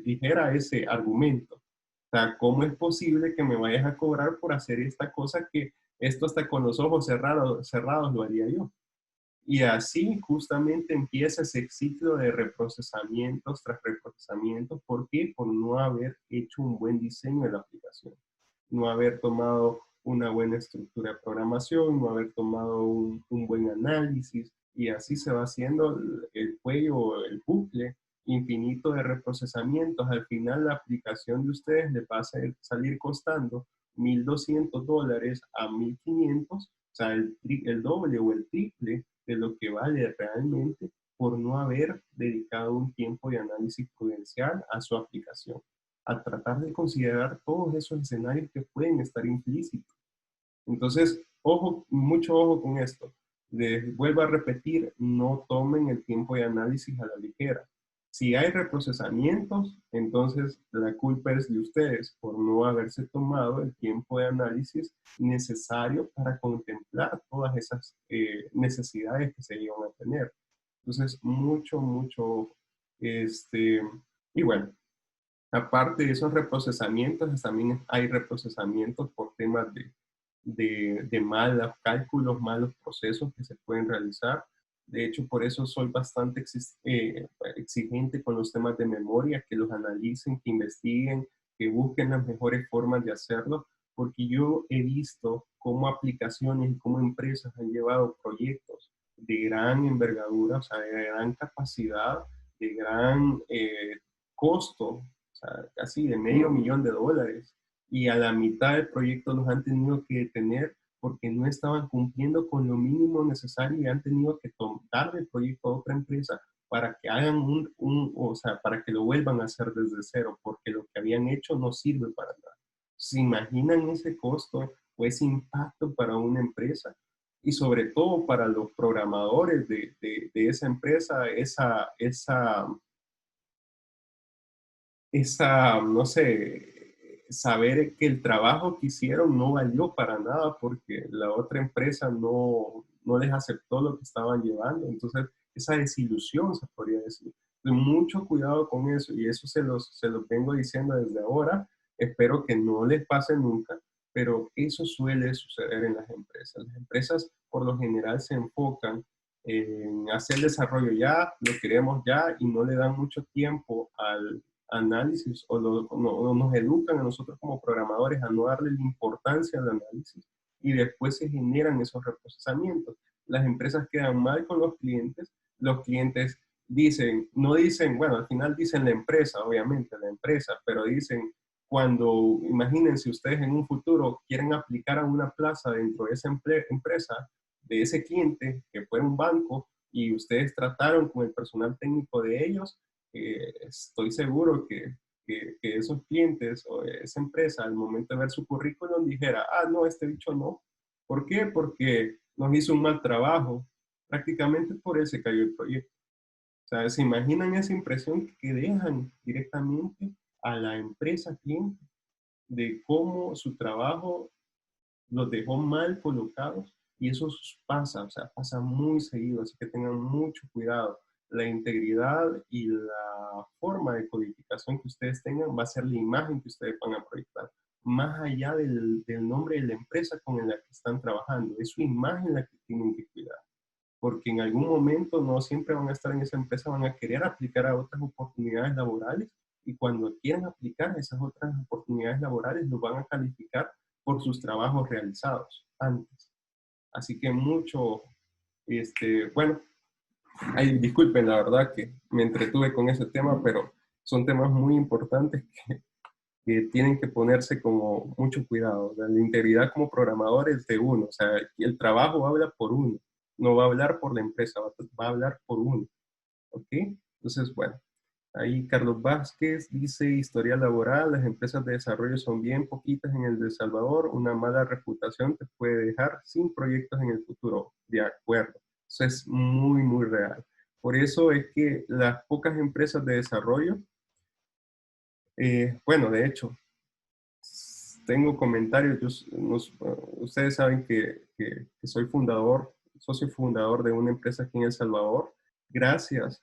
S1: dijera ese argumento. O sea, ¿cómo es posible que me vayas a cobrar por hacer esta cosa que esto hasta con los ojos cerrados lo haría yo? Y así justamente empieza ese ciclo de reprocesamientos tras reprocesamientos. ¿Por qué? Por no haber hecho un buen diseño de la aplicación, no haber tomado una buena estructura de programación, no haber tomado un buen análisis, y así se va haciendo el cuello, el bucle infinito de reprocesamientos. Al final la aplicación de ustedes le va a salir costando $1,200 a 1,500, o sea, el doble o el triple de lo que vale realmente por no haber dedicado un tiempo de análisis prudencial a su aplicación, a tratar de considerar todos esos escenarios que pueden estar implícitos. Entonces, ojo, mucho ojo con esto. Les vuelvo a repetir, no tomen el tiempo de análisis a la ligera. Si hay reprocesamientos, entonces la culpa es de ustedes por no haberse tomado el tiempo de análisis necesario para contemplar todas esas necesidades que se iban a tener. Entonces, mucho, y bueno, aparte de esos reprocesamientos, también hay reprocesamientos por temas de malos cálculos, malos procesos que se pueden realizar. De hecho, por eso soy bastante exigente con los temas de memoria, que los analicen, que investiguen, que busquen las mejores formas de hacerlo, porque yo he visto cómo aplicaciones y cómo empresas han llevado proyectos de gran envergadura, o sea, de gran capacidad, de gran costo, o sea, casi de $500,000, y a la mitad del proyecto los han tenido que detener porque no estaban cumpliendo con lo mínimo necesario y han tenido que dar el proyecto a otra empresa para que hagan o sea, para que lo vuelvan a hacer desde cero, porque lo que habían hecho no sirve para nada. ¿Se imaginan ese costo o ese impacto para una empresa? Y sobre todo para los programadores de esa empresa, no sé, saber que el trabajo que hicieron no valió para nada porque la otra empresa no les aceptó lo que estaban llevando. Entonces, esa desilusión se podría decir. Entonces, mucho cuidado con eso, y eso se los vengo diciendo desde ahora. Espero que no les pase nunca, pero eso suele suceder en las empresas. Las empresas por lo general se enfocan en hacer desarrollo ya, lo queremos ya, y no le dan mucho tiempo al análisis, o nos educan a nosotros como programadores a no darle la importancia al análisis, y después se generan esos reprocesamientos. Las empresas quedan mal con los clientes dicen, no dicen, bueno, al final dicen la empresa, obviamente la empresa, pero dicen, cuando, imagínense ustedes en un futuro quieren aplicar a una plaza dentro de esa empresa, de ese cliente, que fue un banco, y ustedes trataron con el personal técnico de ellos, estoy seguro que esos clientes o esa empresa, al momento de ver su currículum, dijera, ah, no, este bicho no. ¿Por qué? Porque nos hizo un mal trabajo. Prácticamente por eso se cayó el proyecto. O sea, ¿se imaginan esa impresión que dejan directamente a la empresa cliente de cómo su trabajo los dejó mal colocados? Y eso pasa, o sea, pasa muy seguido, así que tengan mucho cuidado. La integridad y la forma de codificación que ustedes tengan va a ser la imagen que ustedes van a proyectar, más allá del nombre de la empresa con la que están trabajando. Es su imagen la que tienen que cuidar, porque en algún momento no siempre van a estar en esa empresa, van a querer aplicar a otras oportunidades laborales, y cuando quieran aplicar a esas otras oportunidades laborales, los van a calificar por sus trabajos realizados antes. Así que mucho, bueno, disculpen la verdad que me entretuve con ese tema, pero son temas muy importantes que tienen que ponerse como mucho cuidado. La integridad como programador es de uno, o sea, el trabajo habla por uno, no va a hablar por la empresa, va a hablar por uno, ¿ok? Entonces, bueno, ahí Carlos Vázquez dice, historia laboral, las empresas de desarrollo son bien poquitas en el de El Salvador, una mala reputación te puede dejar sin proyectos en el futuro. De acuerdo, eso es muy real. Por eso es que las pocas empresas de desarrollo, bueno, de hecho, tengo comentarios, ustedes saben que soy fundador socio fundador de una empresa aquí en El Salvador.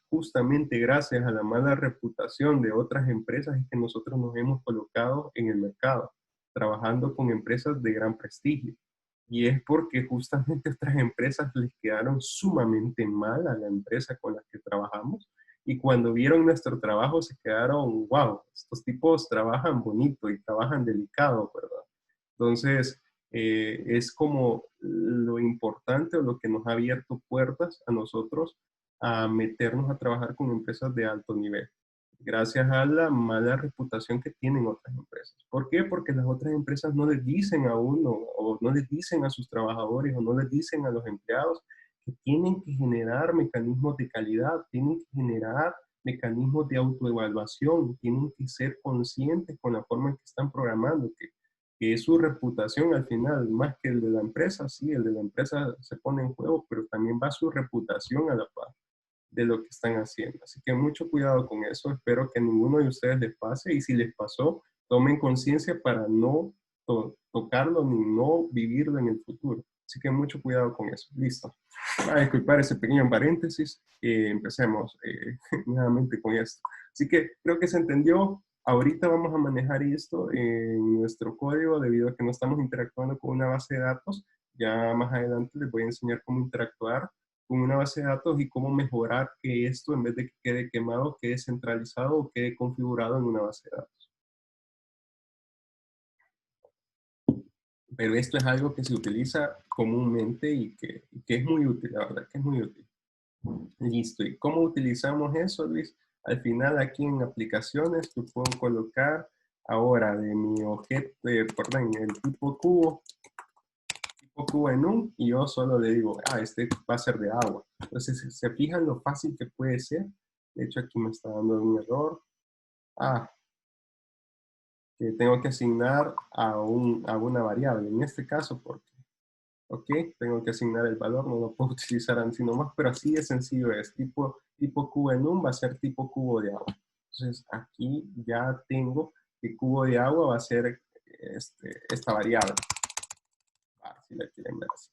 S1: Justamente gracias a la mala reputación de otras empresas, es que nosotros nos hemos colocado en el mercado, trabajando con empresas de gran prestigio. Y es porque justamente otras empresas les quedaron sumamente mal a la empresa con la que trabajamos. Y cuando vieron nuestro trabajo se quedaron, wow, estos tipos trabajan bonito y trabajan delicado, ¿verdad? Entonces, es como lo importante o lo que nos ha abierto puertas a nosotros a meternos a trabajar con empresas de alto nivel, gracias a la mala reputación que tienen otras empresas. ¿Por qué? Porque las otras empresas no les dicen a uno, o no les dicen a sus trabajadores, o no les dicen a los empleados que tienen que generar mecanismos de calidad, tienen que generar mecanismos de autoevaluación, tienen que ser conscientes con la forma en que están programando, que es su reputación al final, más que el de la empresa. Sí, el de la empresa se pone en juego, pero también va su reputación a la par de lo que están haciendo. Así que mucho cuidado con eso. Espero que a ninguno de ustedes les pase, y si les pasó, tomen conciencia para no tocarlo ni no vivirlo en el futuro. Así que mucho cuidado con eso. Listo. A disculpar ese pequeño paréntesis. Empecemos nuevamente con esto. Así que creo que se entendió. Ahorita vamos a manejar esto en nuestro código debido a que no estamos interactuando con una base de datos. Ya más adelante les voy a enseñar cómo interactuar con una base de datos y cómo mejorar que esto, en vez de que quede quemado, quede centralizado o quede configurado en una base de datos. Pero esto es algo que se utiliza comúnmente y que es muy útil, la verdad que es muy útil. Listo. ¿Y cómo utilizamos eso, Luis? Al final aquí en aplicaciones, tú puedo colocar ahora de mi objeto, perdón, el tipo cubo en un, y yo solo le digo, este va a ser de agua. Entonces, se fijan lo fácil que puede ser. De hecho, aquí me está dando un error. Que tengo que asignar a una variable. En este caso, porque, ok, tengo que asignar el valor, no lo puedo utilizar así nomás, pero así de sencillo es. Tipo cubo en un va a ser tipo cubo de agua. Entonces, aquí ya tengo que cubo de agua va a ser esta variable. Si la quieren ver así.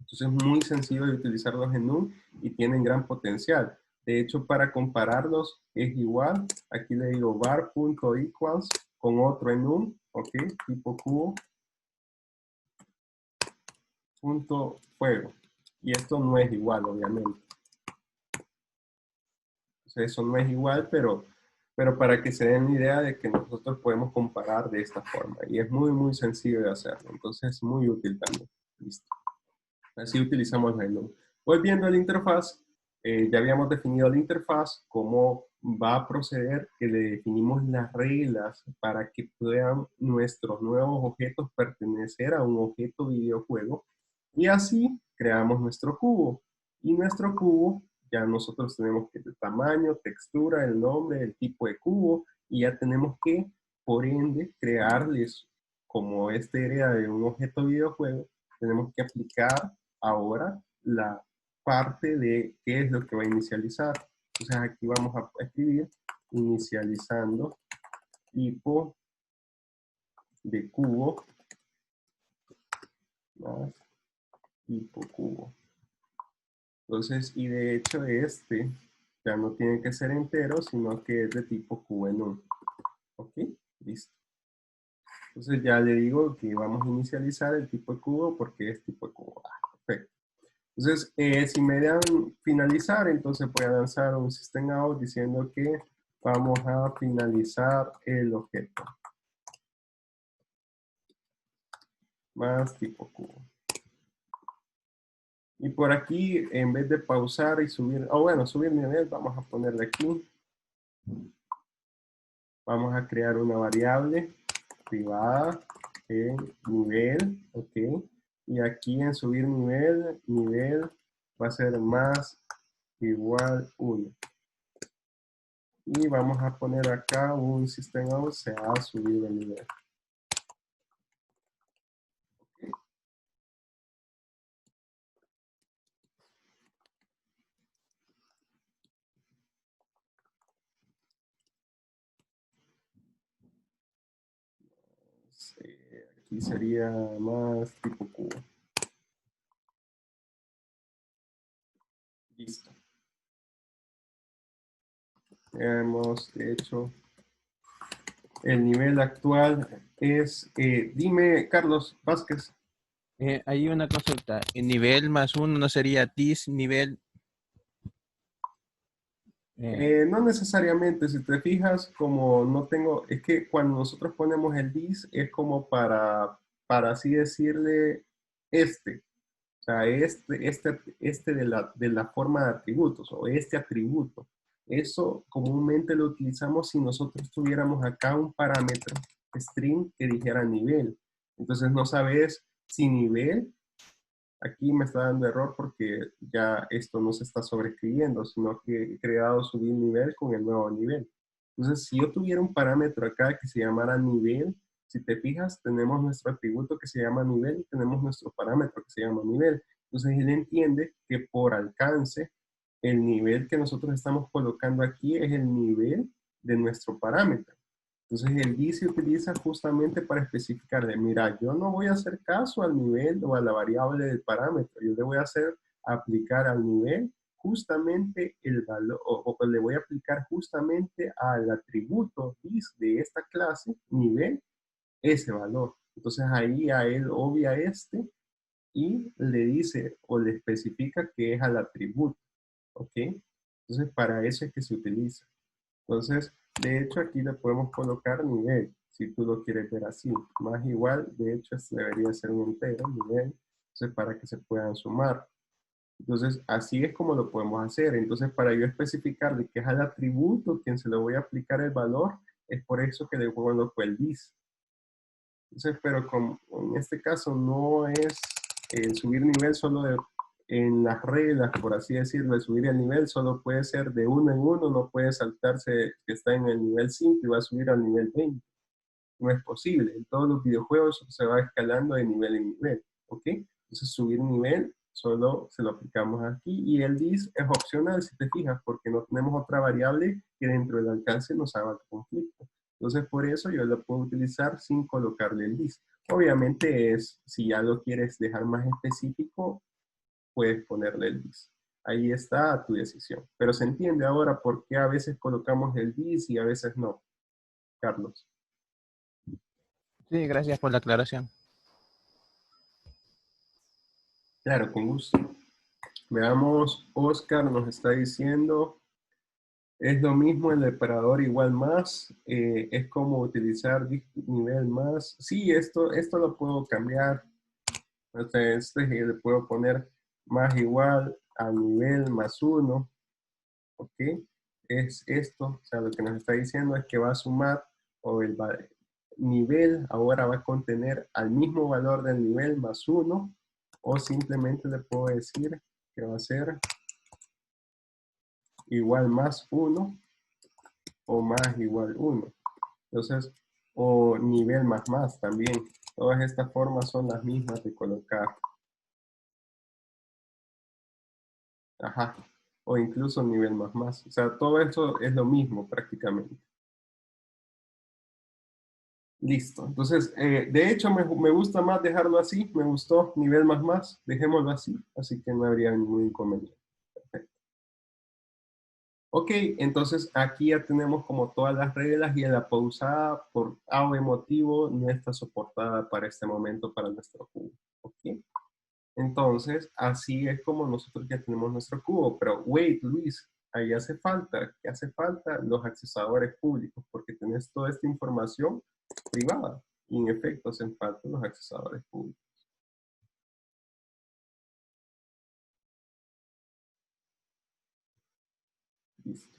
S1: Entonces es muy sencillo de utilizarlos en un y tienen gran potencial. De hecho, para compararlos es igual. Aquí le digo var.equals con otro en un, ok, tipo cubo, punto fuego. Y esto no es igual, obviamente. Entonces eso no es igual, pero para que se den la idea de que nosotros podemos comparar de esta forma. Y es muy, muy sencillo de hacerlo. Entonces es muy útil también. Listo. Así utilizamos la enum. Volviendo a la interfaz, ya habíamos definido la interfaz, cómo va a proceder, que le definimos las reglas para que puedan nuestros nuevos objetos pertenecer a un objeto videojuego. Y así creamos nuestro cubo. Y nuestro cubo, ya nosotros tenemos que el tamaño, textura, el nombre, el tipo de cubo, y ya tenemos que, por ende, crearles, como esta idea de un objeto videojuego, tenemos que aplicar ahora la parte de qué es lo que va a inicializar. Entonces aquí vamos a escribir inicializando tipo de cubo más tipo cubo. Entonces, y de hecho ya no tiene que ser entero, sino que es de tipo cubo en un. ¿Ok? Listo. Entonces ya le digo que vamos a inicializar el tipo de cubo porque es tipo de cubo. Perfecto. Entonces, si me dan finalizar, entonces voy a lanzar un system out diciendo que vamos a finalizar el objeto. Más tipo cubo. Y por aquí, en vez de pausar y subir, subir nivel, vamos a ponerle aquí. Vamos a crear una variable privada en nivel, ok. Y aquí en subir nivel va a ser más igual 1. Y vamos a poner acá un system out se ha subido el nivel. Aquí sería más tipo cubo. Listo. Hemos hecho el nivel actual es, dime, Carlos Vázquez.
S7: Hay una consulta. El nivel más uno no sería this nivel.
S1: No necesariamente, si te fijas, como no tengo, es que cuando nosotros ponemos el this es como para así decirle o sea, este de la forma de atributos o este atributo. Eso comúnmente lo utilizamos si nosotros tuviéramos acá un parámetro string que dijera nivel. Entonces no sabes si nivel, aquí me está dando error porque ya esto no se está sobreescribiendo, sino que he creado subir nivel con el nuevo nivel. Entonces, si yo tuviera un parámetro acá que se llamara nivel, si te fijas, tenemos nuestro atributo que se llama nivel y tenemos nuestro parámetro que se llama nivel. Entonces, él entiende que por alcance, el nivel que nosotros estamos colocando aquí es el nivel de nuestro parámetro. Entonces el this se utiliza justamente para especificar de, mira, yo no voy a hacer caso al nivel o a la variable del parámetro, yo le voy a hacer aplicar al nivel justamente el valor, o le voy a aplicar justamente al atributo this de esta clase, nivel, ese valor. Entonces ahí a él obvia este y le dice o le especifica que es al atributo, ¿ok? Entonces para eso es que se utiliza. Entonces, de hecho, aquí le podemos colocar nivel, si tú lo quieres ver así. Más igual, de hecho, este debería ser un entero, nivel, entonces para que se puedan sumar. Entonces, así es como lo podemos hacer. Entonces, para yo especificar de qué es al atributo quien se le voy a aplicar el valor, es por eso que le coloco el this. Entonces, pero como en este caso no es subir nivel solo en las reglas, por así decirlo, de subir el nivel solo puede ser de uno en uno, no puede saltarse que está en el nivel 5 y va a subir al nivel 20. No es posible. En todos los videojuegos se va escalando de nivel en nivel, ¿ok? Entonces subir nivel solo se lo aplicamos aquí y el this es opcional si te fijas porque no tenemos otra variable que dentro del alcance nos haga conflicto. Entonces por eso yo lo puedo utilizar sin colocarle el this. Obviamente es, si ya lo quieres dejar más específico, puedes ponerle el this. Ahí está a tu decisión. Pero se entiende ahora por qué a veces colocamos el this y a veces no, Carlos.
S7: Sí, gracias por la aclaración.
S1: Claro, con gusto. Veamos, Oscar nos está diciendo, es lo mismo el operador igual más, es como utilizar nivel más. Sí, esto lo puedo cambiar. Entonces, le puedo poner más igual a nivel más 1, ¿ok? Es esto, o sea, lo que nos está diciendo es que va a sumar, o el nivel ahora va a contener al mismo valor del nivel más 1, o simplemente le puedo decir que va a ser igual más 1 o más igual 1. Entonces, o nivel más más también. Todas estas formas son las mismas de colocar. Ajá. O incluso nivel más más. O sea, todo esto es lo mismo prácticamente. Listo. Entonces, de hecho, me gusta más dejarlo así. Me gustó nivel más más. Dejémoslo así. Así que no habría ningún inconveniente. Perfecto. Ok, entonces aquí ya tenemos como todas las reglas y la pausada por A o B motivo no está soportada para este momento para nuestro cubo. Ok. Entonces, así es como nosotros ya tenemos nuestro cubo. Pero, wait, Luis, ahí hace falta, ¿qué hace falta? Los accesadores públicos, porque tenés toda esta información privada. Y en efecto, hacen falta los accesadores públicos. Listo.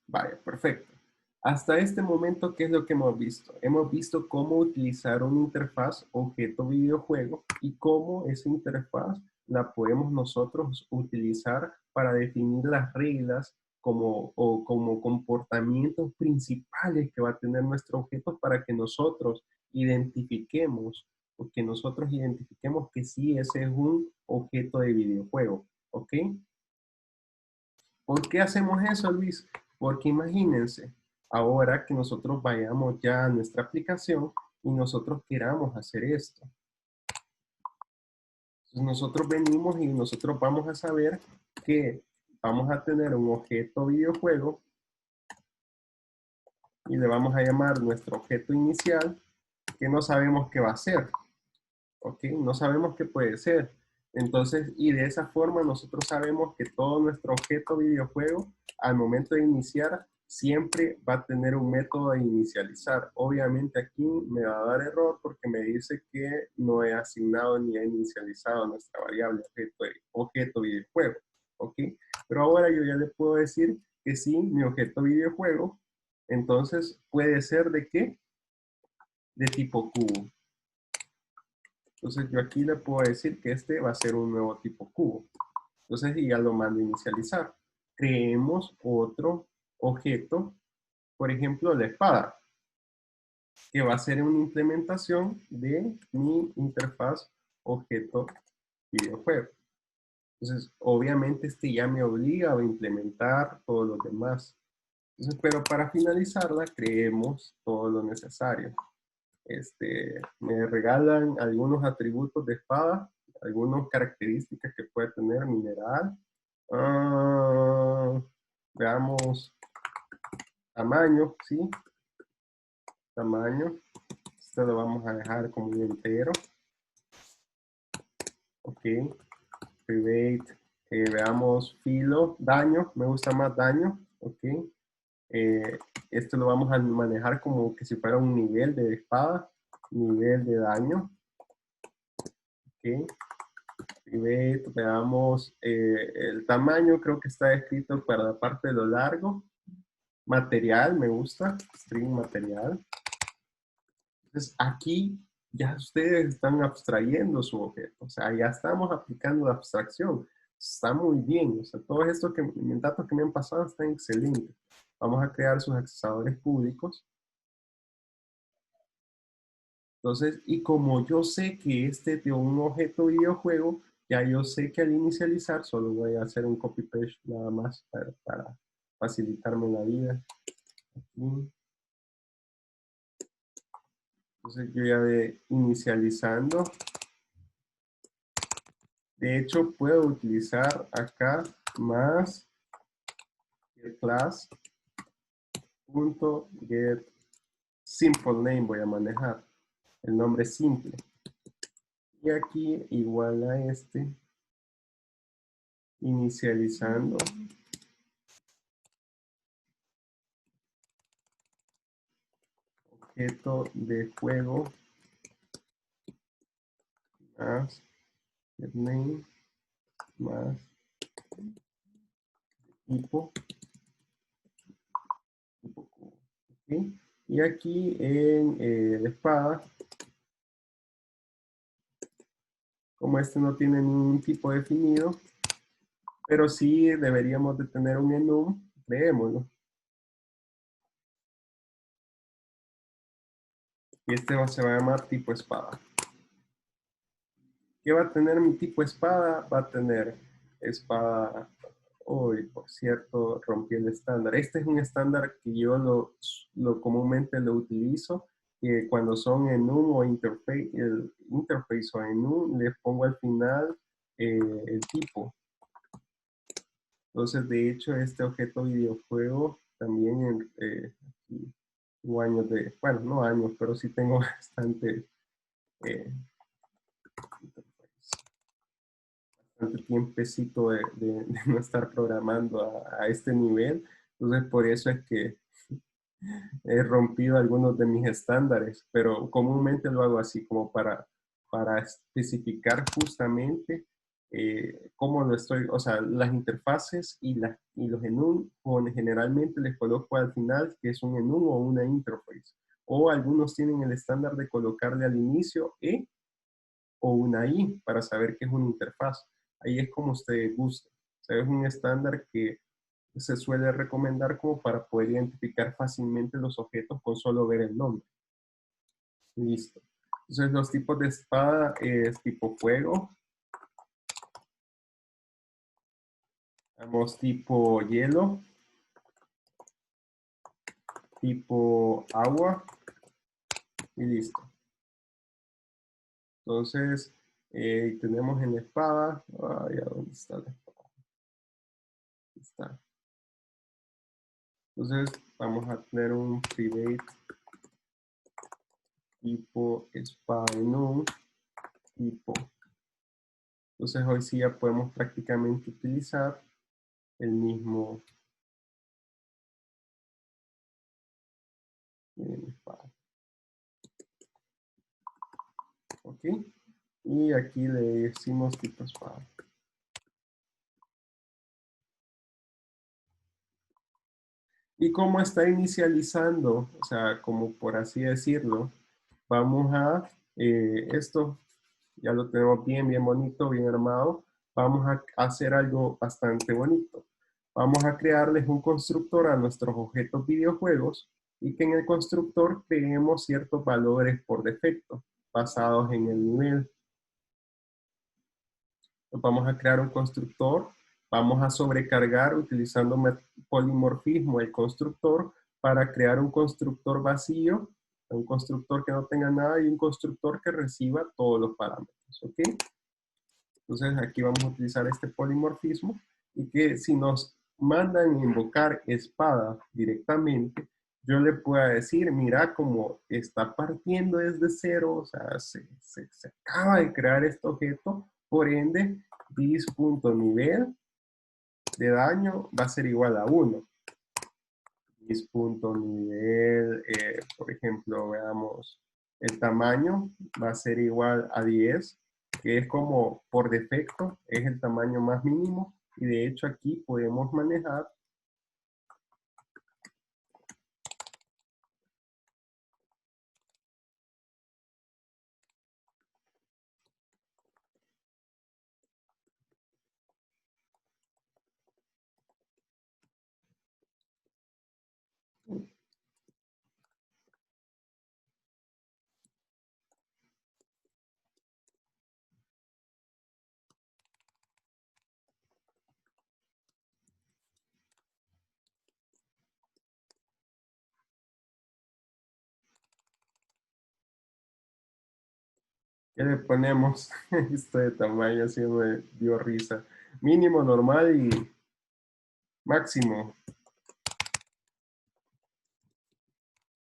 S1: Vaya, perfecto. Hasta este momento, ¿qué es lo que hemos visto? Hemos visto cómo utilizar una interfaz objeto videojuego y cómo esa interfaz la podemos nosotros utilizar para definir las reglas como comportamientos principales que va a tener nuestro objeto para que nosotros identifiquemos que sí, ese es un objeto de videojuego, ¿ok? ¿Por qué hacemos eso, Luis? Porque imagínense, ahora que nosotros vayamos ya a nuestra aplicación y nosotros queramos hacer esto. Entonces nosotros venimos y nosotros vamos a saber que vamos a tener un objeto videojuego y le vamos a llamar nuestro objeto inicial, que no sabemos qué va a ser, ¿ok? No sabemos qué puede ser. Entonces, y de esa forma nosotros sabemos que todo nuestro objeto videojuego, al momento de iniciar, siempre va a tener un método de inicializar. Obviamente aquí me va a dar error porque me dice que no he asignado ni he inicializado nuestra variable objeto videojuego, ¿ok? Pero ahora yo ya le puedo decir que sí, mi objeto videojuego, entonces puede ser ¿de qué? De tipo cubo. Entonces yo aquí le puedo decir que este va a ser un nuevo tipo cubo. Entonces ya lo mando a inicializar. Creemos otro objeto, por ejemplo la espada, que va a ser una implementación de mi interfaz objeto videojuego. Entonces obviamente este ya me obliga a implementar todos los demás. Entonces, pero para finalizarla creemos todo lo necesario. Me regalan algunos atributos de espada, algunas características que puede tener mineral. Veamos, tamaño, ¿sí? Tamaño. Esto lo vamos a dejar como un entero. Ok. Private. Veamos filo, daño. Me gusta más daño. Ok. Esto lo vamos a manejar como que si fuera un nivel de espada. Nivel de daño. Ok. Veamos el tamaño, creo que está escrito para la parte de lo largo. Material, me gusta, string material. Entonces aquí ya ustedes están abstrayendo su objeto, o sea, ya estamos aplicando la abstracción. Está muy bien, o sea, todos estos datos que me han pasado están excelentes. Vamos a crear sus accesadores públicos. Entonces, y como yo sé que este es un objeto videojuego, ya yo sé que al inicializar solo voy a hacer un copy-paste nada más para facilitarme la vida. Aquí. Entonces yo ya de inicializando. De hecho, puedo utilizar acá más class.get simple name voy a manejar. El nombre simple. Y aquí igual a inicializando. Objeto de juego más name más tipo, ¿okay? Y aquí en la espada, como este no tiene ningún tipo definido, pero sí deberíamos de tener un enum, creémoslo. Y se va a llamar tipo espada. ¿Qué va a tener mi tipo espada? Va a tener espada. Hoy, por cierto, rompí el estándar. Este es un estándar que yo lo comúnmente lo utilizo. Cuando son enum o interface, el interface o enum, le pongo al final el tipo. Entonces, de hecho, este objeto videojuego también tengo años de, bueno, no años, pero sí tengo bastante tiempecito de no estar programando a este nivel. Entonces, por eso es que he rompido algunos de mis estándares, pero comúnmente lo hago así como para especificar justamente cómo lo estoy, o sea, las interfaces y los enum, generalmente les coloco al final que es un enum o una interface. O algunos tienen el estándar de colocarle al inicio E o una I para saber qué es una interfaz. Ahí es como usted gusta. O sea, es un estándar que se suele recomendar como para poder identificar fácilmente los objetos con solo ver el nombre. Listo. Entonces los tipos de espada es tipo fuego. Vamos tipo hielo. Tipo agua. Y listo. Entonces tenemos en la espada. Ay, ¿a dónde está la espada? está. Entonces vamos a tener un private tipo espada enum tipo. Entonces hoy sí ya podemos prácticamente utilizar el mismo espada. Ok. Y aquí le decimos tipo espada. Y como está inicializando, o sea, como por así decirlo, vamos a, esto ya lo tenemos bien bonito, bien armado. Vamos a hacer algo bastante bonito. Vamos a crearles un constructor a nuestros objetos videojuegos y que en el constructor creemos ciertos valores por defecto, basados en el nivel. Vamos a crear un constructor, vamos a sobrecargar utilizando polimorfismo el constructor para crear un constructor vacío, un constructor que no tenga nada y un constructor que reciba todos los parámetros, ¿ok? Entonces aquí vamos a utilizar este polimorfismo y que si nos mandan invocar espada directamente, yo le pueda decir, mira como está partiendo desde cero, o sea, se acaba de crear este objeto, por ende, dis.nivel de daño va a ser igual a 1. Dis.nivel, por ejemplo, veamos, el tamaño va a ser igual a 10, que es como por defecto, es el tamaño más mínimo, y de hecho aquí podemos manejar ¿qué le ponemos? Esto de tamaño así me dio risa. Mínimo, normal y máximo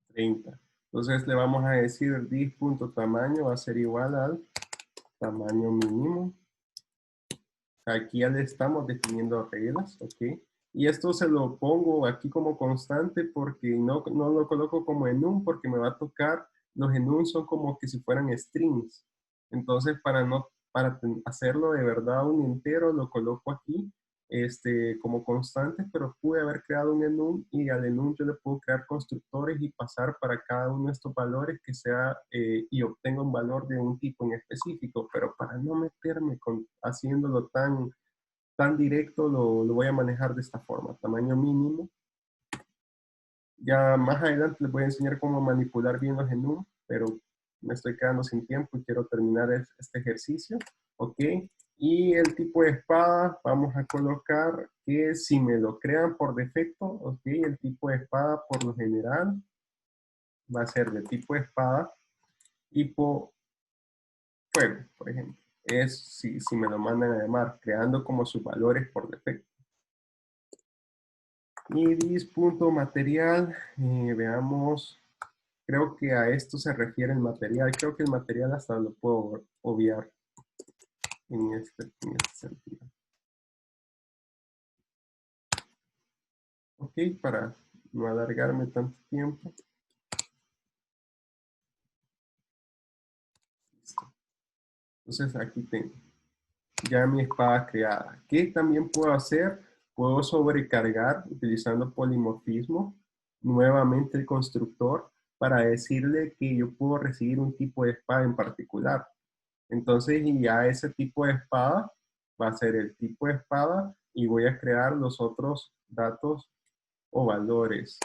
S1: 30. Entonces le vamos a decir dis.tamaño va a ser igual al tamaño mínimo. Aquí ya le estamos definiendo reglas, ¿ok? Y esto se lo pongo aquí como constante porque no lo coloco como enum porque me va a tocar, los enum son como que si fueran strings. Entonces para hacerlo de verdad un entero lo coloco aquí como constante, pero pude haber creado un enum y al enum yo le puedo crear constructores y pasar para cada uno de estos valores que sea y obtenga un valor de un tipo en específico, pero para no meterme haciéndolo tan directo lo voy a manejar de esta forma, tamaño mínimo. Ya más adelante les voy a enseñar cómo manipular bien los enum, pero me estoy quedando sin tiempo y quiero terminar este ejercicio. Ok, y el tipo de espada vamos a colocar que si me lo crean por defecto, ok, el tipo de espada por lo general va a ser de tipo espada, tipo fuego, por ejemplo. Es si me lo mandan a llamar, creando como sus valores por defecto. Y dis.material, veamos, creo que a esto se refiere el material. Creo que el material hasta lo puedo obviar en este sentido. Ok, para no alargarme tanto tiempo. Listo. Entonces aquí tengo ya mi espada creada. ¿Qué también puedo hacer? Puedo sobrecargar utilizando polimorfismo nuevamente el constructor para decirle que yo puedo recibir un tipo de espada en particular. Entonces ya ese tipo de espada va a ser el tipo de espada y voy a crear los otros datos o valores.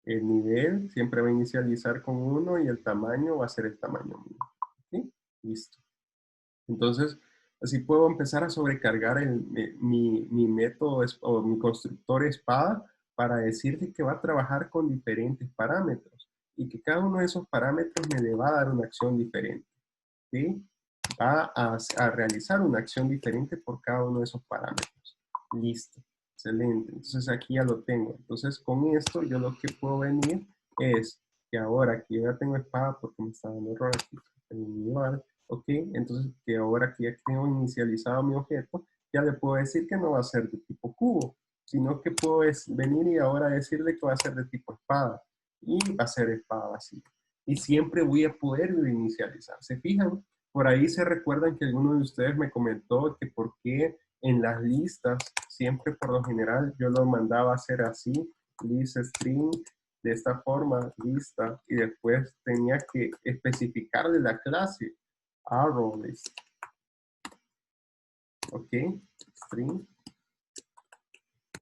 S1: El nivel siempre va a inicializar con 1 y el tamaño va a ser el tamaño mínimo. ¿Sí? Listo. Entonces, así puedo empezar a sobrecargar mi método o mi constructor espada para decirle que va a trabajar con diferentes parámetros y que cada uno de esos parámetros me le va a dar una acción diferente. ¿Sí? Va a realizar una acción diferente por cada uno de esos parámetros. Listo. Excelente. Entonces aquí ya lo tengo. Entonces con esto yo lo que puedo venir es que ahora que yo ya tengo espada porque me está dando error aquí. Individual, ok. Entonces que ahora que ya tengo inicializado mi objeto, ya le puedo decir que no va a ser de tipo cubo, sino que puedo venir y ahora decirle que va a ser de tipo espada. Y va a ser espada vacía. Y siempre voy a poder inicializar. ¿Se fijan? Por ahí se recuerdan que alguno de ustedes me comentó que por qué en las listas, siempre por lo general yo lo mandaba a hacer así, list string, de esta forma, lista, y después tenía que especificarle la clase, arrow list. ¿Ok? String.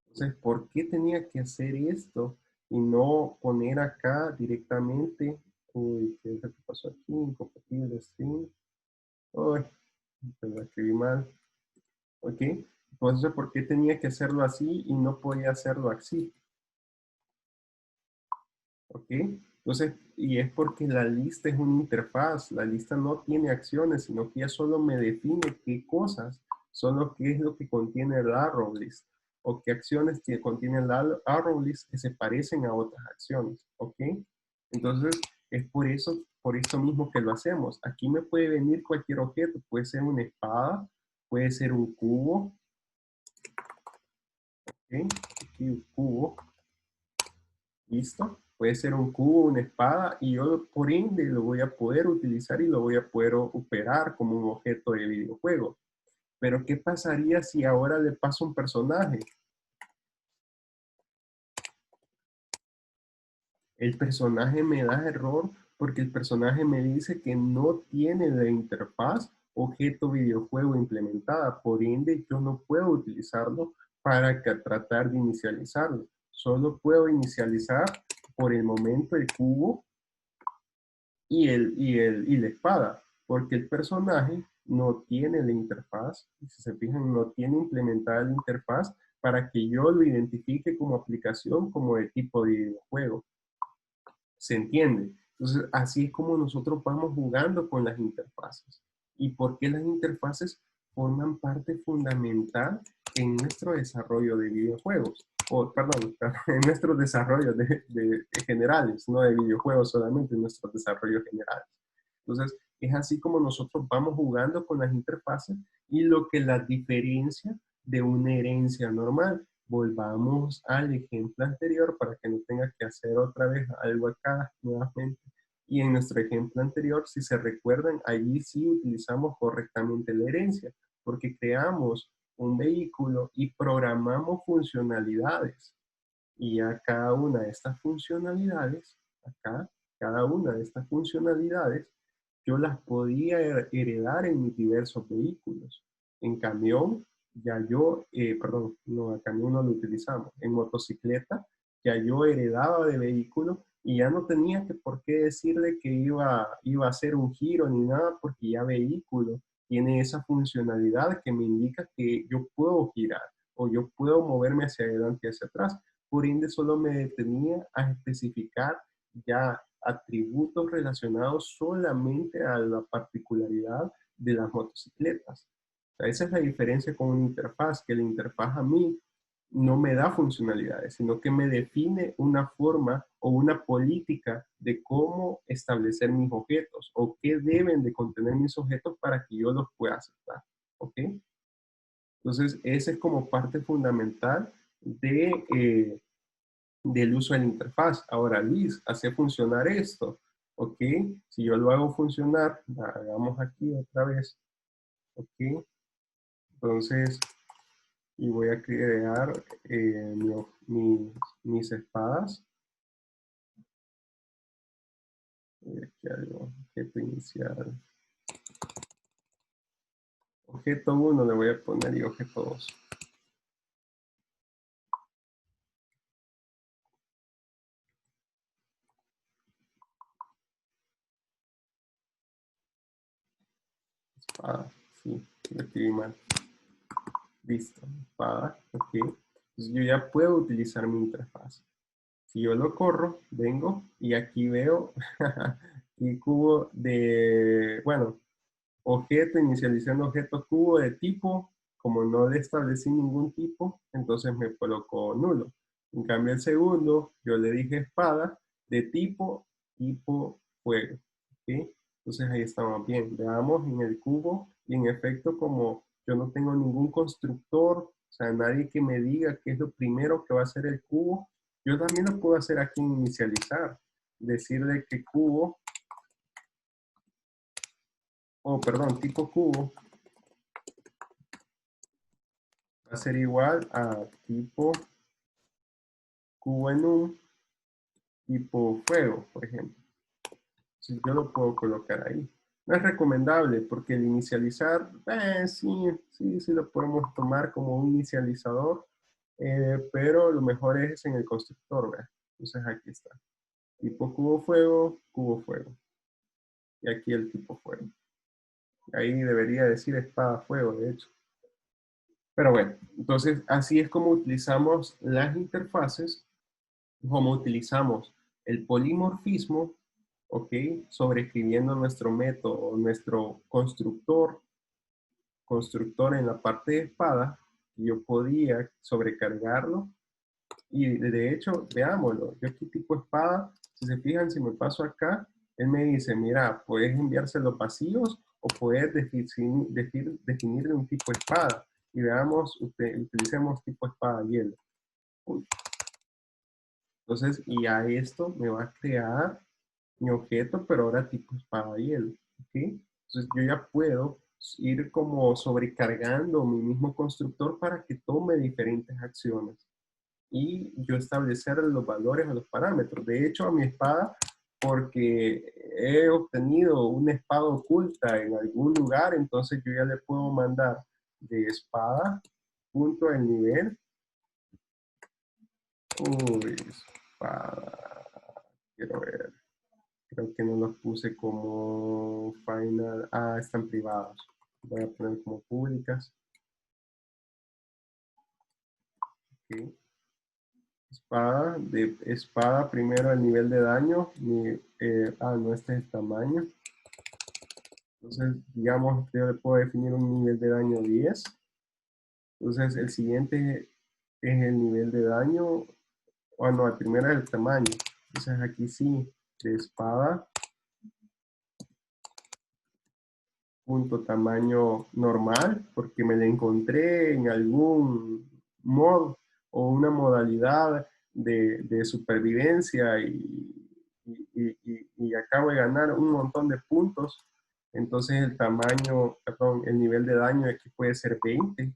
S1: Entonces, ¿por qué tenía que hacer esto y no poner acá directamente? Uy, ¿qué es lo que pasó aquí? Incompatible string. Uy, lo escribí mal. ¿Ok? Entonces, ¿por qué tenía que hacerlo así y no podía hacerlo así? ¿Ok? Entonces, y es porque la lista es una interfaz. La lista no tiene acciones, sino que ya solo me define qué cosas son lo que es lo que contiene el arrow list. O qué acciones contiene el arrow list que se parecen a otras acciones. ¿Ok? Entonces, es por eso mismo que lo hacemos. Aquí me puede venir cualquier objeto. Puede ser una espada, puede ser un cubo. ¿Ok? Aquí un cubo. ¿Listo? Puede ser un cubo, una espada, y yo por ende lo voy a poder utilizar y lo voy a poder operar como un objeto de videojuego. Pero ¿qué pasaría si ahora le paso un personaje? El personaje me da error porque el personaje me dice que no tiene la interfaz objeto videojuego implementada. Por ende, yo no puedo utilizarlo para tratar de inicializarlo. Solo puedo inicializar por el momento el cubo y la espada, porque el personaje no tiene la interfaz, y si se fijan, no tiene implementada la interfaz para que yo lo identifique como aplicación, como de tipo de videojuego. ¿Se entiende? Entonces, así es como nosotros vamos jugando con las interfaces. ¿Y por qué las interfaces forman parte fundamental en nuestro desarrollo de videojuegos? O, perdón, en nuestros desarrollos de generales, no de videojuegos solamente, en nuestros desarrollos generales. Entonces, es así como nosotros vamos jugando con las interfaces y lo que las diferencia de una herencia normal. Volvamos al ejemplo anterior para que no tenga que hacer otra vez algo acá nuevamente. Y en nuestro ejemplo anterior, si se recuerdan, allí sí utilizamos correctamente la herencia, porque creamos un vehículo y programamos funcionalidades. Y a cada una de estas funcionalidades, acá, cada una de estas funcionalidades, yo las podía heredar en mis diversos vehículos. En camión, ya yo, perdón, no, a camión no lo utilizamos. En motocicleta, ya yo heredaba de vehículo y ya no tenía que por qué decirle que iba a hacer un giro ni nada, porque ya vehículo tiene esa funcionalidad que me indica que yo puedo girar o yo puedo moverme hacia adelante y hacia atrás. Por ende, solo me detenía a especificar ya atributos relacionados solamente a la particularidad de las motocicletas. O sea, esa es la diferencia con una interfaz, que la interfaz a mí no me da funcionalidades, sino que me define una forma o una política de cómo establecer mis objetos o qué deben de contener mis objetos para que yo los pueda aceptar. ¿Ok? Entonces, ese es como parte fundamental del uso de la interfaz. Ahora, Liz, hace funcionar esto. ¿Ok? Si yo lo hago funcionar, hagamos aquí otra vez. ¿Ok? Entonces, y voy a crear mis espadas. Aquí algo, objeto inicial. Objeto 1 le voy a poner y objeto 2. Espada, sí, lo escribí mal. Listo, espada, ok. Entonces yo ya puedo utilizar mi interfaz. Si yo lo corro, vengo y aquí veo el cubo de, bueno, objeto, inicializando objeto cubo de tipo como no le establecí ningún tipo, entonces me colocó nulo. En cambio, el segundo, yo le dije espada de tipo fuego. ¿Ok? Entonces ahí estamos bien. Veamos en el cubo y en efecto, como yo no tengo ningún constructor, o sea, nadie que me diga qué es lo primero que va a hacer el cubo, yo también lo puedo hacer aquí en inicializar. Decirle que cubo, perdón, tipo cubo, va a ser igual a tipo cubo en un tipo fuego, por ejemplo. Si yo lo puedo colocar ahí. No es recomendable porque el inicializar, sí lo podemos tomar como un inicializador, pero lo mejor es en el constructor, ¿verdad? Entonces aquí está. Tipo cubo fuego. Y aquí el tipo fuego. Ahí debería decir espada fuego, de hecho. Pero bueno, entonces así es como utilizamos las interfaces, como utilizamos el polimorfismo, ¿ok? Sobreescribiendo nuestro método, nuestro constructor en la parte de espada, yo podía sobrecargarlo y de hecho, veámoslo, yo aquí tipo espada, si se fijan, si me paso acá, él me dice, mira, puedes enviárselos vacíos o puedes definirle un tipo espada. Y veamos, utilicemos tipo espada hielo. Uy. Entonces, y a esto me va a crear mi objeto, pero ahora tipo espada hielo. ¿Ok? Entonces yo ya puedo ir como sobrecargando mi mismo constructor para que tome diferentes acciones y yo establecer los valores o los parámetros. De hecho, a mi espada, porque he obtenido una espada oculta en algún lugar, entonces yo ya le puedo mandar de espada, punto el nivel. Uy, espada. Quiero ver. Creo que no los puse como final. Ah, están privados. Voy a poner como públicas. Okay. Espada primero el nivel de daño. No, este es el tamaño. Entonces, digamos, yo le puedo definir un nivel de daño 10. Entonces, el siguiente es el nivel de daño. No, el primero es el tamaño. Entonces, aquí sí, de espada. Punto tamaño normal, porque me la encontré en algún mod o una modalidad de supervivencia y acabo de ganar un montón de puntos. Entonces el tamaño, perdón, el nivel de daño aquí puede ser 20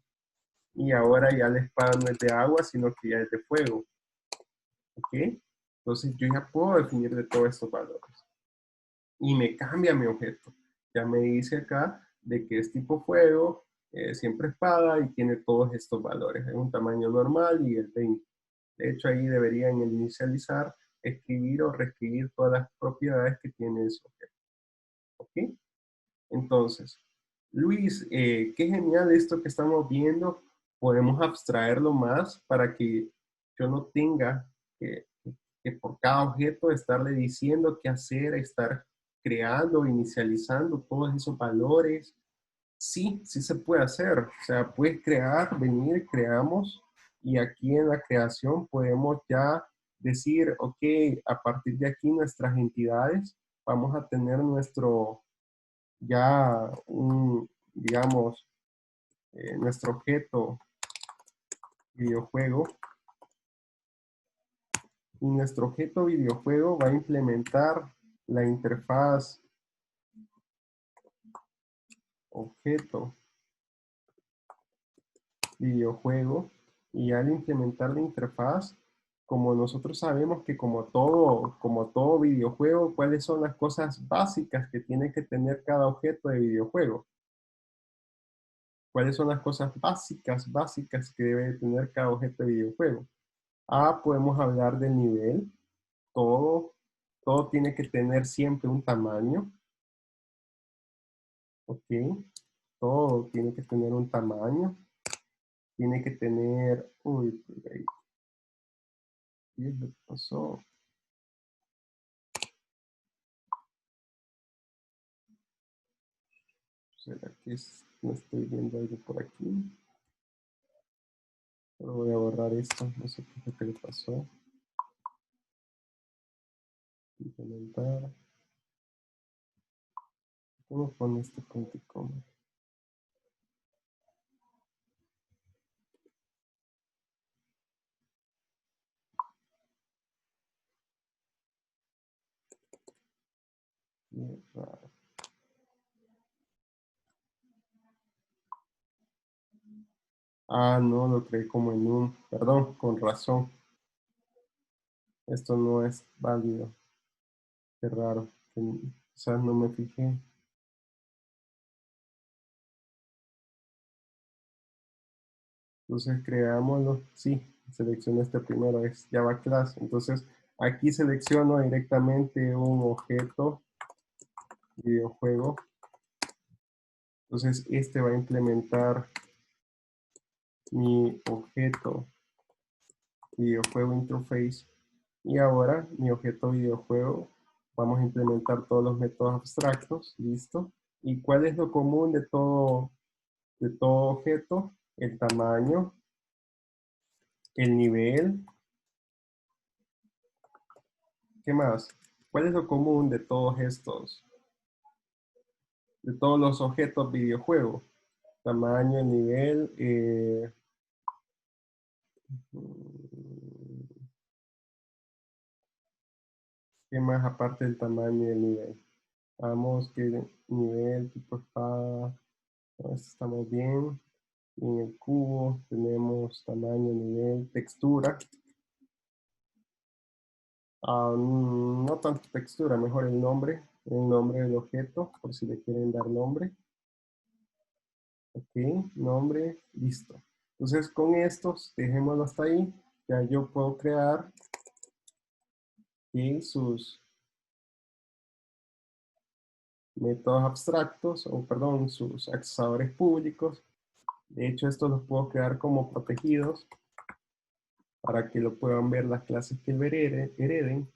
S1: y ahora ya la espada no es de agua, sino que ya es de fuego. ¿Ok? Entonces yo ya puedo definir de todos estos valores y me cambia mi objeto. Ya me dice acá de que es tipo fuego, siempre espada y tiene todos estos valores. Es un tamaño normal y el 20. De hecho, ahí debería en el inicializar escribir o reescribir todas las propiedades que tiene ese objeto. ¿Ok? Entonces, Luis, qué genial esto que estamos viendo. Podemos abstraerlo más para que yo no tenga que por cada objeto estarle diciendo qué hacer, estar creando, inicializando todos esos valores. Sí, sí se puede hacer. O sea, puedes crear, venir, creamos y aquí en la creación podemos ya decir, ok, a partir de aquí nuestras entidades vamos a tener ya digamos, nuestro objeto videojuego. Y nuestro objeto videojuego va a implementar la interfaz objeto videojuego y al implementar la interfaz, como nosotros sabemos que como todo videojuego, ¿cuáles son las cosas básicas que tiene que tener cada objeto de videojuego? ¿Cuáles son las cosas básicas que debe tener cada objeto de videojuego? Podemos hablar del nivel. Todo, todo tiene que tener siempre un tamaño. ¿Ok? Todo tiene que tener un tamaño. Tiene que tener... Uy, ¿qué le pasó? ¿Será que no estoy viendo algo por aquí? Solo voy a borrar esto, no sé qué es lo que le pasó. Implementar. ¿Cómo pone este punto y coma? Qué raro. Ah, no, lo creé como en un, perdón, con razón. Esto no es válido. Qué raro. Quizás no me fijé. Entonces creámoslo. Sí, selecciono este primero, es Java Class. Entonces aquí selecciono directamente un objeto videojuego. Entonces este va a implementar mi objeto videojuego interface. Y ahora mi objeto videojuego, vamos a implementar todos los métodos abstractos. Listo. ¿Y cuál es lo común de todo objeto? El tamaño, el nivel. ¿Qué más? ¿Cuál es lo común de todos estos? De todos los objetos videojuego. Tamaño, nivel. ¿Qué más aparte del tamaño y el nivel? Vamos, que nivel, tipo espada. Estamos bien. En el cubo tenemos tamaño, nivel, textura. No tanto textura, mejor el nombre del objeto, por si le quieren dar nombre. Ok, nombre, listo. Entonces con estos, dejémoslo hasta ahí. Ya yo puedo crear sus métodos abstractos, o perdón, sus accesorios públicos. De hecho, estos los puedo crear como protegidos para que lo puedan ver las clases que hereden.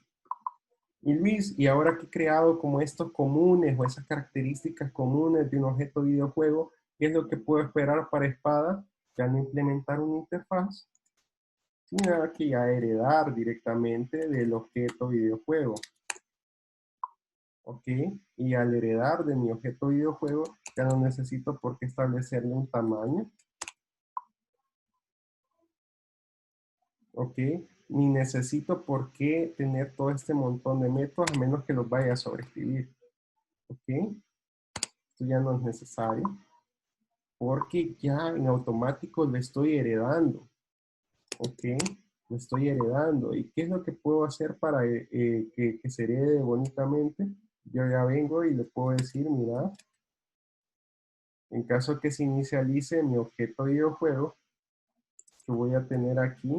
S1: Y Luis, y ahora que he creado como estos comunes o esas características comunes de un objeto videojuego, ¿qué es lo que puedo esperar para espada? Ya no implementar una interfaz, sino que ya heredar directamente del objeto videojuego. ¿Ok? Y al heredar de mi objeto videojuego, ya no necesito por qué establecerle un tamaño. ¿Ok? Ni necesito por qué tener todo este montón de métodos a menos que los vaya a sobreescribir. ¿Ok? Esto ya no es necesario porque ya en automático lo estoy heredando. ¿Ok? Lo estoy heredando. ¿Y qué es lo que puedo hacer para que se herede bonitamente? Yo ya vengo y le puedo decir, mira, en caso que se inicialice mi objeto videojuego, que voy a tener aquí,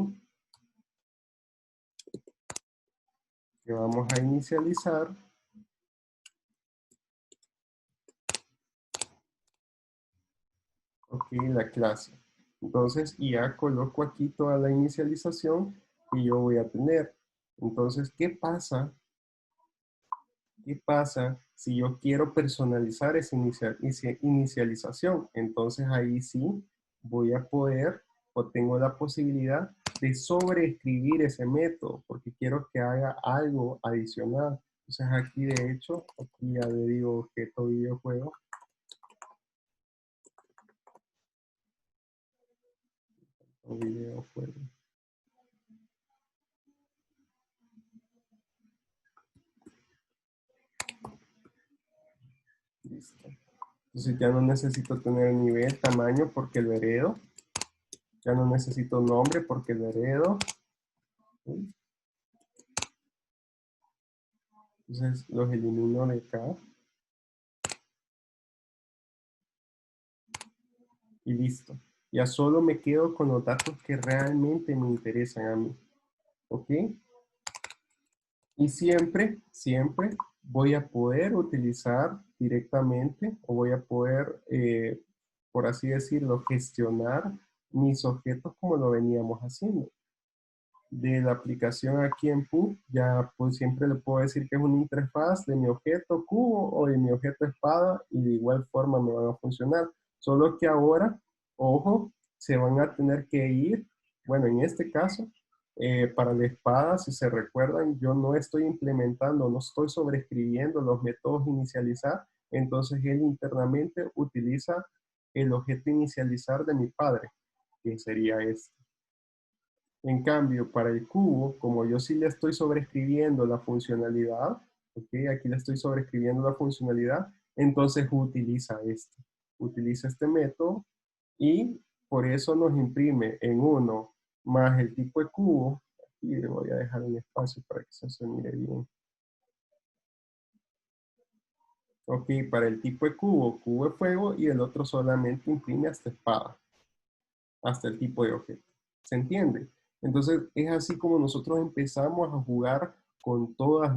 S1: que vamos a inicializar. Ok, la clase. Entonces, ya coloco aquí toda la inicialización que yo voy a tener. Entonces, ¿qué pasa? ¿Qué pasa si yo quiero personalizar esa inicialización? Entonces, ahí sí voy a poder o tengo la posibilidad de sobreescribir ese método porque quiero que haga algo adicional. Entonces, aquí de hecho, aquí ya le digo objeto videojuego. O videojuego. Listo. Entonces ya no necesito tener nivel, tamaño porque lo heredo. Ya no necesito nombre porque lo heredo. Entonces los elimino de acá. Y listo. Ya solo me quedo con los datos que realmente me interesan a mí. ¿Ok? Y siempre, siempre voy a poder utilizar directamente o voy a poder, por así decirlo, gestionar mis objetos como lo veníamos haciendo. De la aplicación aquí en PUB, ya pues siempre le puedo decir que es una interfaz de mi objeto cubo o de mi objeto espada y de igual forma me van a funcionar. Solo que ahora, ojo, se van a tener que ir Bueno, en este caso, para la espada, si se recuerdan, yo no estoy implementando, no estoy sobreescribiendo los métodos inicializar, entonces él internamente utiliza el objeto inicializar de mi padre, que sería este. En cambio, para el cubo, como yo sí le estoy sobreescribiendo la funcionalidad, ¿ok? Aquí le estoy sobreescribiendo la funcionalidad, entonces utiliza este método y por eso nos imprime en uno más el tipo de cubo. Aquí le voy a dejar un espacio para que se mire bien. Ok, para el tipo de cubo de fuego, y el otro solamente imprime hasta espada, hasta el tipo de objeto. ¿Se entiende? Entonces es así como nosotros empezamos a jugar con todas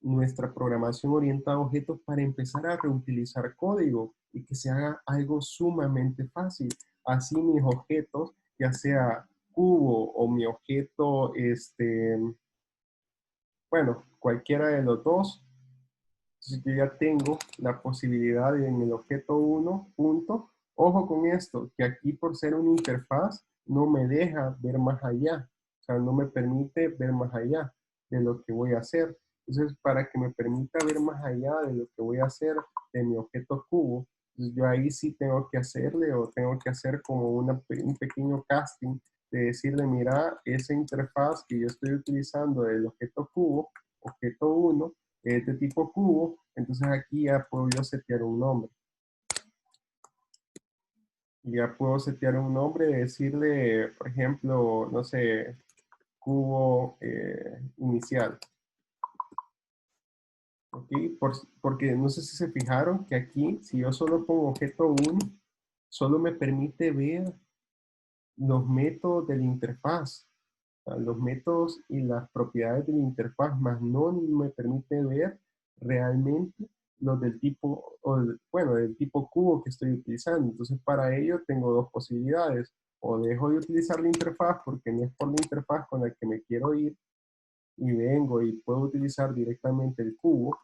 S1: nuestra programación orientada a objetos para empezar a reutilizar código y que se haga algo sumamente fácil. Así mis objetos, ya sea cubo o mi objeto, bueno, cualquiera de los dos, entonces yo ya tengo la posibilidad de en el objeto 1, punto. Ojo con esto, que aquí por ser una interfaz no me deja ver más allá. O sea, no me permite ver más allá de lo que voy a hacer. Entonces, para que me permita ver más allá de lo que voy a hacer de mi objeto cubo, pues yo ahí sí tengo que hacerle o tengo que hacer como un pequeño casting de decirle, mira, esa interfaz que yo estoy utilizando del objeto cubo, objeto 1, es de tipo cubo, entonces aquí ya puedo yo setear un nombre. Y ya puedo setear un nombre, decirle, por ejemplo, no sé, cubo inicial. ¿Ok? Porque no sé si se fijaron que aquí, si yo solo pongo objeto 1, solo me permite ver los métodos de la interfaz. Los métodos y las propiedades de la interfaz, más no me permite ver realmente los del tipo, bueno, del tipo cubo que estoy utilizando. Entonces, para ello tengo dos posibilidades. O dejo de utilizar la interfaz porque no es por la interfaz con la que me quiero ir y vengo y puedo utilizar directamente el cubo.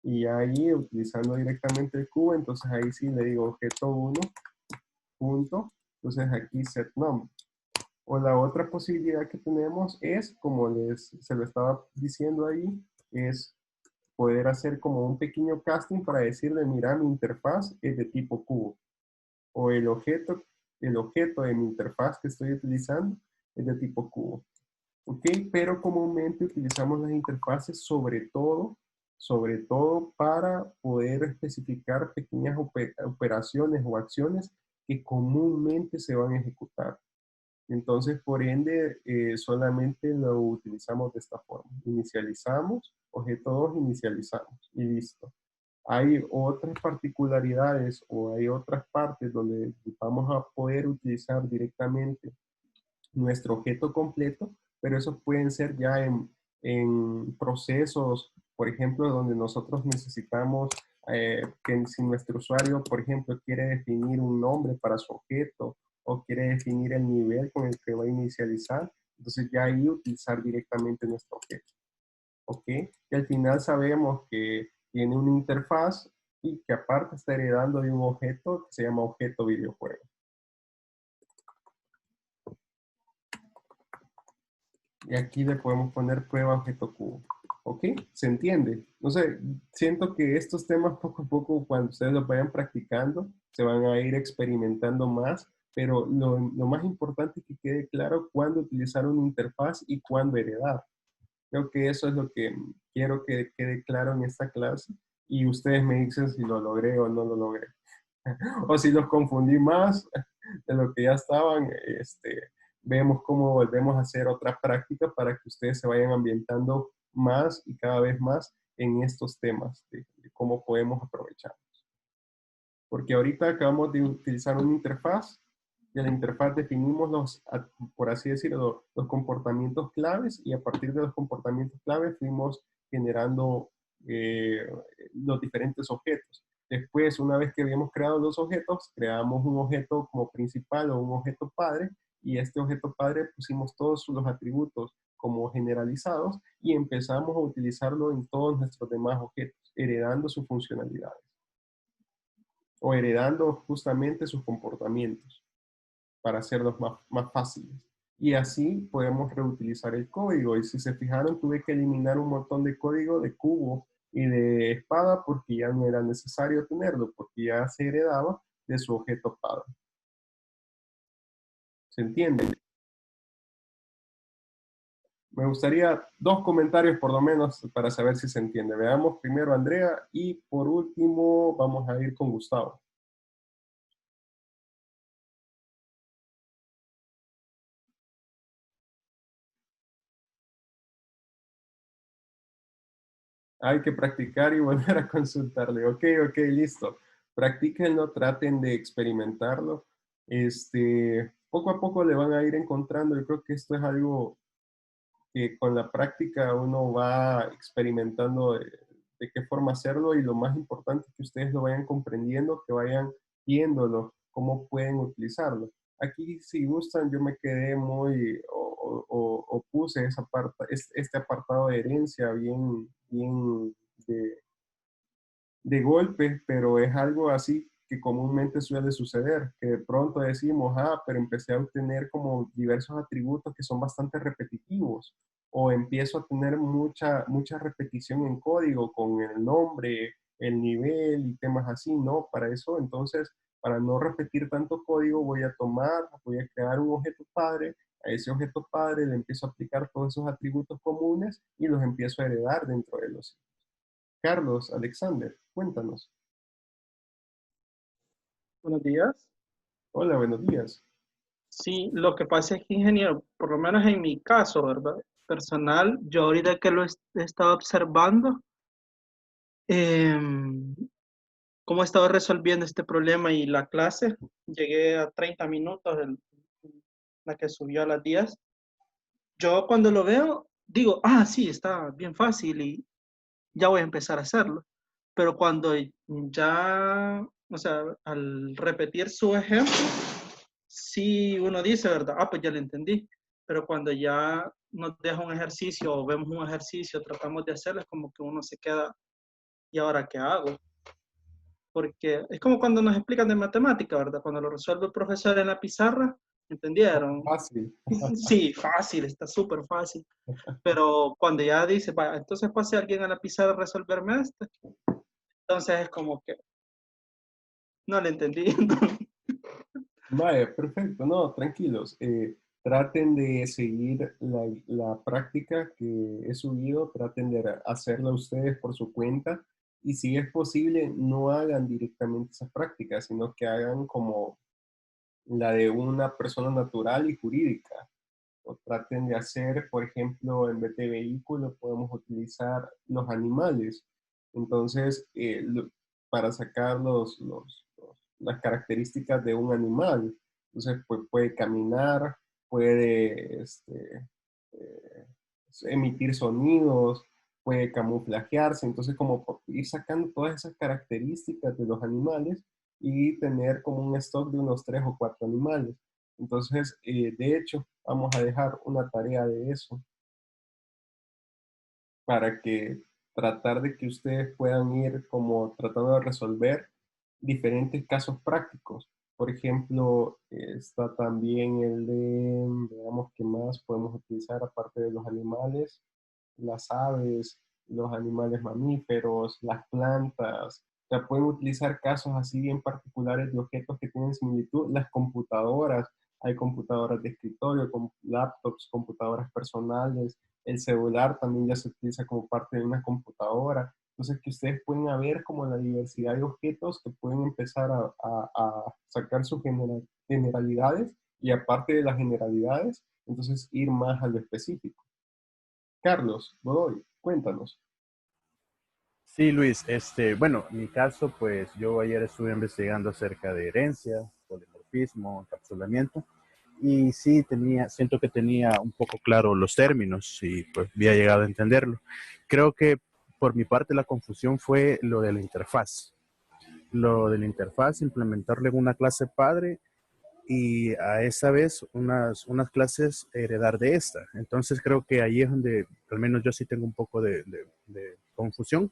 S1: Y ahí, utilizando directamente el cubo, entonces ahí sí le digo objeto 1, punto. Entonces aquí set number. O la otra posibilidad que tenemos es, como se lo estaba diciendo ahí, es poder hacer como un pequeño casting para decirle, mira, mi interfaz es de tipo cubo. O el objeto de mi interfaz que estoy utilizando es de tipo cubo. ¿Ok? Pero comúnmente utilizamos las interfaces sobre todo para poder especificar pequeñas operaciones o acciones que comúnmente se van a ejecutar. Entonces, por ende, solamente lo utilizamos de esta forma. Inicializamos, objeto 2, inicializamos y listo. Hay otras particularidades o hay otras partes donde vamos a poder utilizar directamente nuestro objeto completo, pero esos pueden ser ya en procesos, por ejemplo, donde nosotros necesitamos que si nuestro usuario, por ejemplo, quiere definir un nombre para su objeto o quiere definir el nivel con el que va a inicializar, entonces ya ahí utilizar directamente nuestro objeto. ¿Ok? Y al final sabemos que tiene una interfaz y que aparte está heredando de un objeto que se llama objeto videojuego. Y aquí le podemos poner prueba objeto cubo. ¿Ok? ¿Se entiende? No sé, siento que estos temas poco a poco, cuando ustedes los vayan practicando, se van a ir experimentando más, pero lo más importante es que quede claro cuándo utilizar una interfaz y cuándo heredar. Creo que eso es lo que quiero que quede claro en esta clase y ustedes me dicen si lo logré o no lo logré. O si los confundí más de lo que ya estaban, vemos cómo volvemos a hacer otra práctica para que ustedes se vayan ambientando más y cada vez más en estos temas de cómo podemos aprovecharlos. Porque ahorita acabamos de utilizar una interfaz. De la interfaz definimos por así decirlo, los comportamientos claves y a partir de los comportamientos claves fuimos generando los diferentes objetos. Después, una vez que habíamos creado los objetos, creamos un objeto como principal o un objeto padre y este objeto padre pusimos todos los atributos como generalizados y empezamos a utilizarlo en todos nuestros demás objetos, heredando sus funcionalidades o heredando justamente sus comportamientos. para hacerlos más fáciles. Y así podemos reutilizar el código. Y si se fijaron, tuve que eliminar un montón de código de cubo y de espada porque ya no era necesario tenerlo, porque ya se heredaba de su objeto padre. ¿Se entiende? Me gustaría 2 comentarios por lo menos para saber si se entiende. Veamos primero a Andrea y por último vamos a ir con Gustavo. Hay que practicar y volver a consultarle. Ok, listo. Practíquenlo, traten de experimentarlo. Poco a poco le van a ir encontrando. Yo creo que esto es algo que con la práctica uno va experimentando de qué forma hacerlo y lo más importante es que ustedes lo vayan comprendiendo, que vayan viéndolo, cómo pueden utilizarlo. Aquí, si gustan, yo me quedé muy, o puse este apartado de herencia bien de, de golpe, pero es algo así que comúnmente suele suceder, que de pronto decimos, pero empecé a obtener como diversos atributos que son bastante repetitivos, o empiezo a tener mucha repetición en código con el nombre, el nivel y temas así, ¿no? Para eso, entonces, para no repetir tanto código, voy a crear un objeto padre, a ese objeto padre le empiezo a aplicar todos esos atributos comunes y los empiezo a heredar dentro de los. Carlos, Alexander, cuéntanos.
S8: Buenos días.
S1: Hola, buenos días.
S8: Sí, lo que pasa es que, ingeniero, por lo menos en mi caso, ¿verdad? Personal, yo ahorita que he estado observando, em, cómo he estado resolviendo este problema y la clase, llegué a 30 minutos, la que subió a las 10. Yo cuando lo veo, digo, sí, está bien fácil y ya voy a empezar a hacerlo. Pero cuando ya, o sea, al repetir su ejemplo, sí uno dice, ¿verdad? Pues ya lo entendí. Pero cuando ya nos deja un ejercicio o vemos un ejercicio, tratamos de hacerlo, es como que uno se queda, ¿y ahora qué hago? Porque es como cuando nos explican de matemática, ¿verdad? Cuando lo resuelve el profesor en la pizarra, ¿entendieron?
S1: Fácil.
S8: Sí, fácil, está súper fácil. Pero cuando ya dice, entonces pase alguien a la pizarra a resolverme esto, entonces es como que no lo entendí.
S1: Vaya, perfecto. No, tranquilos. Traten de seguir la práctica que he subido, traten de hacerla ustedes por su cuenta y si es posible, no hagan directamente esas prácticas, sino que hagan como la de una persona natural y jurídica. O traten de hacer, por ejemplo, en vez de vehículo, podemos utilizar los animales. Entonces, para sacar las características de un animal. Entonces, pues puede caminar, puede eh, emitir sonidos, puede camuflajearse. Entonces, como por ir sacando todas esas características de los animales y tener como un stock de unos 3 o 4 animales. Entonces, de hecho, vamos a dejar una tarea de eso para que tratar de que ustedes puedan ir como tratando de resolver diferentes casos prácticos. Por ejemplo, está también el de, veamos qué más podemos utilizar aparte de los animales, las aves, los animales mamíferos, las plantas. O sea, pueden utilizar casos así bien particulares de objetos que tienen similitud. Las computadoras, hay computadoras de escritorio, laptops, computadoras personales. El celular también ya se utiliza como parte de una computadora. Entonces, que ustedes pueden ver como la diversidad de objetos que pueden empezar a sacar sus generalidades y aparte de las generalidades, entonces ir más a lo específico. Carlos Godoy, cuéntanos.
S5: Sí, Luis, bueno, en mi caso, pues yo ayer estuve investigando acerca de herencia, polimorfismo, encapsulamiento, y sí siento que tenía un poco claro los términos y pues había llegado a entenderlo. Creo que por mi parte la confusión fue lo de la interfaz. Lo de la interfaz, implementarle una clase padre y a esa vez unas clases heredar de esta. Entonces creo que ahí es donde al menos yo sí tengo un poco de confusión,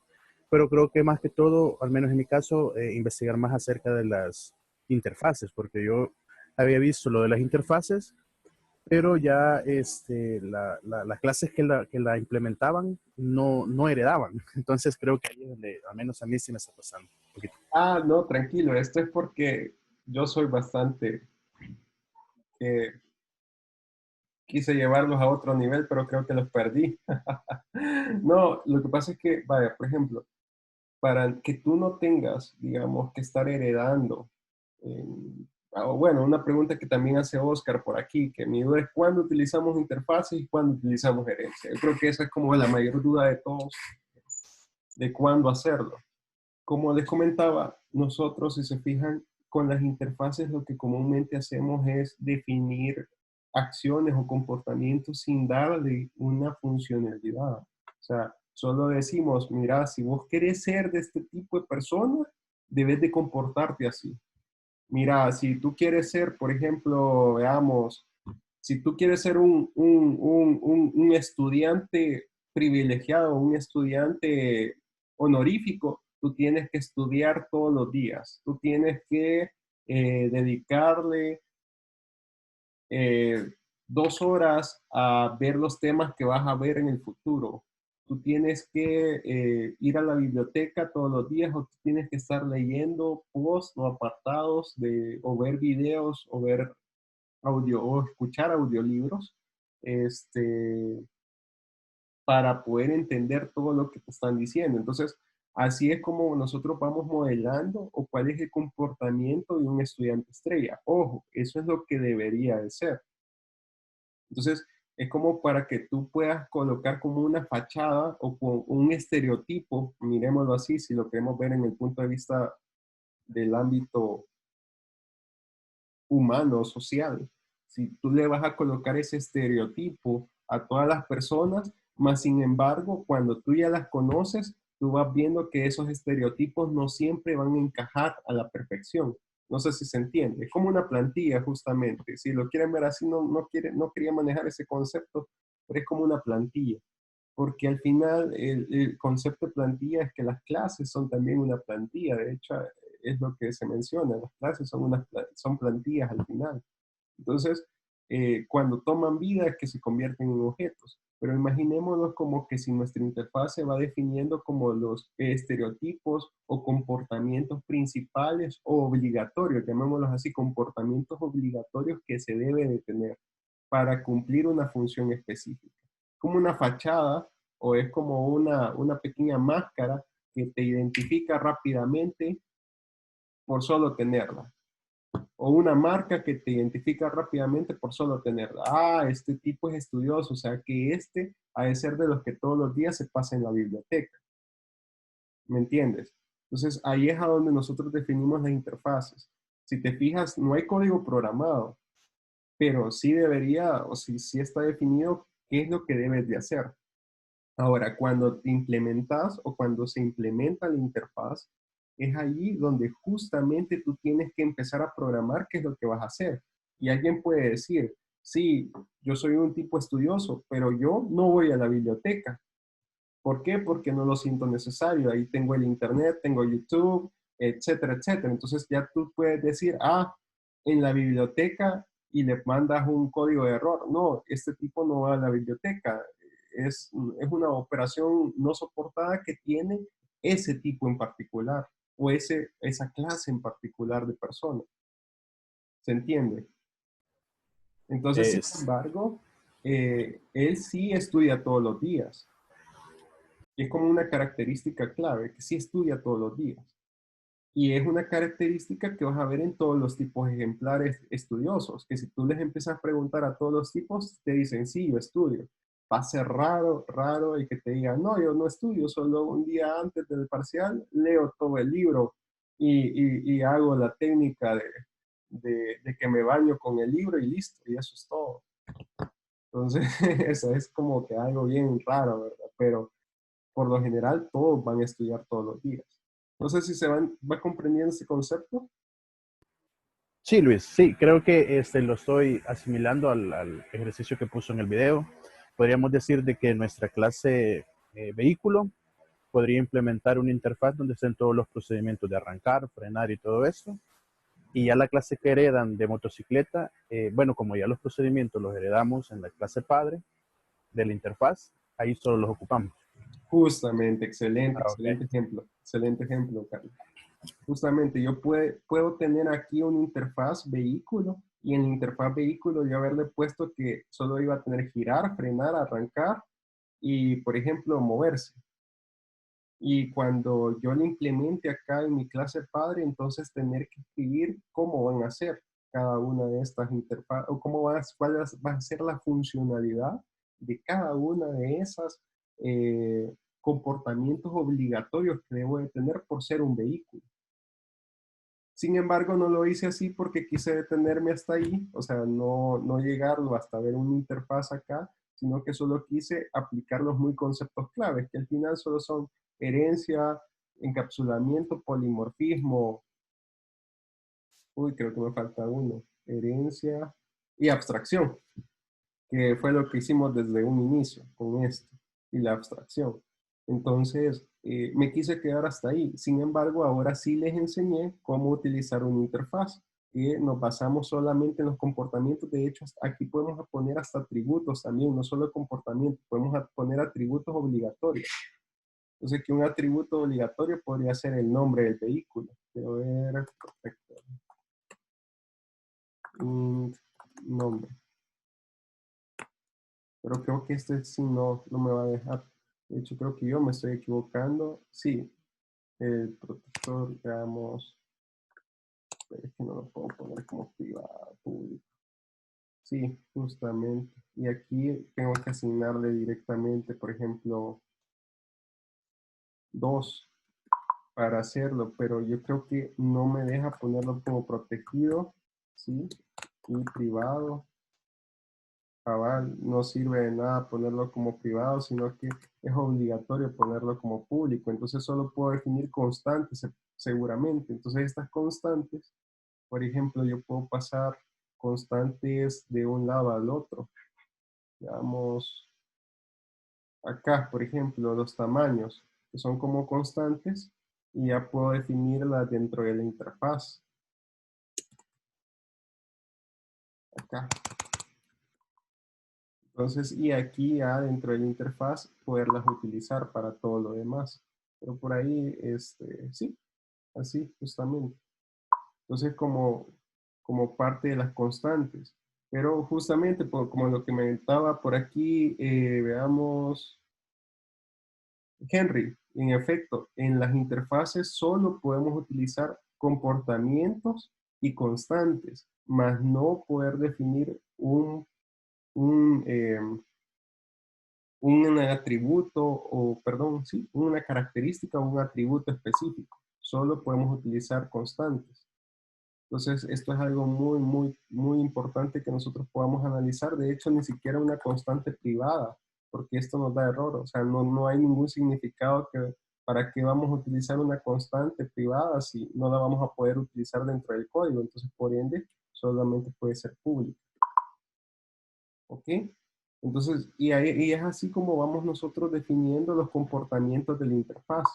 S5: pero creo que más que todo, al menos en mi caso, investigar más acerca de las interfaces, porque yo había visto lo de las interfaces, pero ya las clases que la implementaban no heredaban. Entonces creo que ahí es donde, al menos a mí sí me está pasando un poquito.
S1: Ah, no, tranquilo, esto es porque yo soy bastante, eh, quise llevarlos a otro nivel, pero creo que los perdí. No, lo que pasa es que, vaya, por ejemplo, para que tú no tengas, digamos, que estar heredando. Bueno, una pregunta que también hace Oscar por aquí, que mi duda es cuándo utilizamos interfaces y cuándo utilizamos herencia. Yo creo que esa es como la mayor duda de todos, de cuándo hacerlo. Como les comentaba, nosotros, si se fijan, con las interfaces lo que comúnmente hacemos es definir acciones o comportamientos sin darle una funcionalidad. O sea, solo decimos, mira, si vos querés ser de este tipo de persona, debes de comportarte así. Mira, si tú quieres ser, por ejemplo, veamos, si tú quieres ser un estudiante privilegiado, un estudiante honorífico, tú tienes que estudiar todos los días. Tú tienes que dedicarle 2 horas a ver los temas que vas a ver en el futuro. Tú tienes que ir a la biblioteca todos los días o tú tienes que estar leyendo posts o apartados o ver videos o ver audio o escuchar audiolibros para poder entender todo lo que te están diciendo. Entonces, así es como nosotros vamos modelando o cuál es el comportamiento de un estudiante estrella. Ojo, eso es lo que debería de ser. Entonces, es como para que tú puedas colocar como una fachada o con un estereotipo, miremoslo así, si lo queremos ver en el punto de vista del ámbito humano, social. Si tú le vas a colocar ese estereotipo a todas las personas, más sin embargo, cuando tú ya las conoces, tú vas viendo que esos estereotipos no siempre van a encajar a la perfección. No sé si se entiende. Es como una plantilla, justamente. Si lo quieren ver así, no quería manejar ese concepto, pero es como una plantilla. Porque al final el concepto de plantilla es que las clases son también una plantilla. De hecho, es lo que se menciona. Las clases son plantillas al final. Entonces, cuando toman vida es que se convierten en objetos. Pero imaginémonos como que si nuestra interfaz se va definiendo como los estereotipos o comportamientos principales o obligatorios, llamémoslos así, comportamientos obligatorios que se debe de tener para cumplir una función específica. Como una fachada o es como una pequeña máscara que te identifica rápidamente por solo tenerla. O una marca que te identifica rápidamente por solo tenerla. Ah, este tipo es estudioso, o sea que ha de ser de los que todos los días se pasa en la biblioteca. ¿Me entiendes? Entonces ahí es a donde nosotros definimos las interfaces. Si te fijas, no hay código programado, pero sí debería, o sí está definido qué es lo que debes de hacer. Ahora, cuando te implementas o cuando se implementa la interfaz, es allí donde justamente tú tienes que empezar a programar qué es lo que vas a hacer. Y alguien puede decir, sí, yo soy un tipo estudioso, pero yo no voy a la biblioteca. ¿Por qué? Porque no lo siento necesario. Ahí tengo el internet, tengo YouTube, etcétera, etcétera. Entonces ya tú puedes decir, en la biblioteca y le mandas un código de error. No, este tipo no va a la biblioteca. Es una operación no soportada que tiene ese tipo en particular o esa clase en particular de persona. ¿Se entiende? Entonces, sin
S5: Es,
S1: embargo, él sí estudia todos los días. Y es como una característica clave, que sí estudia todos los días. Y es una característica que vas a ver en todos los tipos ejemplares estudiosos, que si tú les empiezas a preguntar a todos los tipos, te dicen, sí, yo estudio. Va a ser raro y que te digan, no, yo no estudio, solo un día antes del parcial leo todo el libro y hago la técnica de que me baño con el libro y listo, y eso es todo. Entonces, eso es como que algo bien raro, ¿verdad? Pero por lo general todos van a estudiar todos los días. No sé si va comprendiendo ese concepto.
S5: sí, Luis, sí, creo que lo estoy asimilando al ejercicio que puso en el video. Podríamos decir de que nuestra clase vehículo podría implementar una interfaz donde estén todos los procedimientos de arrancar, frenar y todo esto. Y ya la clase que heredan de motocicleta, bueno, como ya los procedimientos los heredamos en la clase padre de la interfaz, ahí solo los ocupamos.
S1: Justamente, excelente,
S5: Ah, ok.
S1: excelente ejemplo, Carlos. Justamente, yo puedo tener aquí una interfaz vehículo y en la interfaz vehículo yo haberle puesto que solo iba a tener girar, frenar, arrancar y, por ejemplo, moverse. Y cuando yo lo implemente acá en mi clase padre, entonces tener que escribir cómo van a ser cada una de estas interfaces, o cuál va a ser la funcionalidad de cada una de esas comportamientos obligatorios que debo de tener por ser un vehículo. Sin embargo, no lo hice así porque quise detenerme hasta ahí, o sea, no llegarlo hasta ver una interfaz acá, sino que solo quise aplicar los muy conceptos claves, que al final solo son herencia, encapsulamiento, polimorfismo, creo que me falta uno, herencia y abstracción, que fue lo que hicimos desde un inicio con esto, y la abstracción. Entonces, me quise quedar hasta ahí. Sin embargo, ahora sí les enseñé cómo utilizar una interfaz, que nos basamos solamente en los comportamientos. De hecho, aquí podemos poner hasta atributos también, no solo comportamientos, podemos poner atributos obligatorios. Entonces, que un atributo obligatorio podría ser el nombre del vehículo. Quiero ver, perfecto. Nombre. Pero creo que este sí no me va a dejar. De hecho, creo que yo me estoy equivocando. Sí, el protector, veamos. Es que no lo puedo poner como privado, público. Sí, justamente. Y aquí tengo que asignarle directamente, por ejemplo, 2 para hacerlo, pero yo creo que no me deja ponerlo como protegido, ¿sí? Y privado. No sirve de nada ponerlo como privado, sino que es obligatorio ponerlo como público. Entonces solo puedo definir constantes seguramente. Entonces estas constantes, por ejemplo, yo puedo pasar constantes de un lado al otro. Veamos acá, por ejemplo, los tamaños, que son como constantes, y ya puedo definirlas dentro de la interfaz. Acá. Entonces, y aquí ya dentro de la interfaz poderlas utilizar para todo lo demás. Pero por ahí, sí, así justamente. Entonces, como parte de las constantes. Pero justamente, como lo que me comentaba por aquí, veamos, Henry, en efecto, en las interfaces solo podemos utilizar comportamientos y constantes, más no poder definir un atributo sí, una característica o un atributo específico. Solo podemos utilizar constantes. Entonces, esto es algo muy, muy, muy importante que nosotros podamos analizar. De hecho, ni siquiera una constante privada, porque esto nos da error. O sea, no hay ningún significado para qué vamos a utilizar una constante privada si no la vamos a poder utilizar dentro del código. Entonces, por ende, solamente puede ser pública. ¿Ok? Entonces, y es así como vamos nosotros definiendo los comportamientos de la interfaz.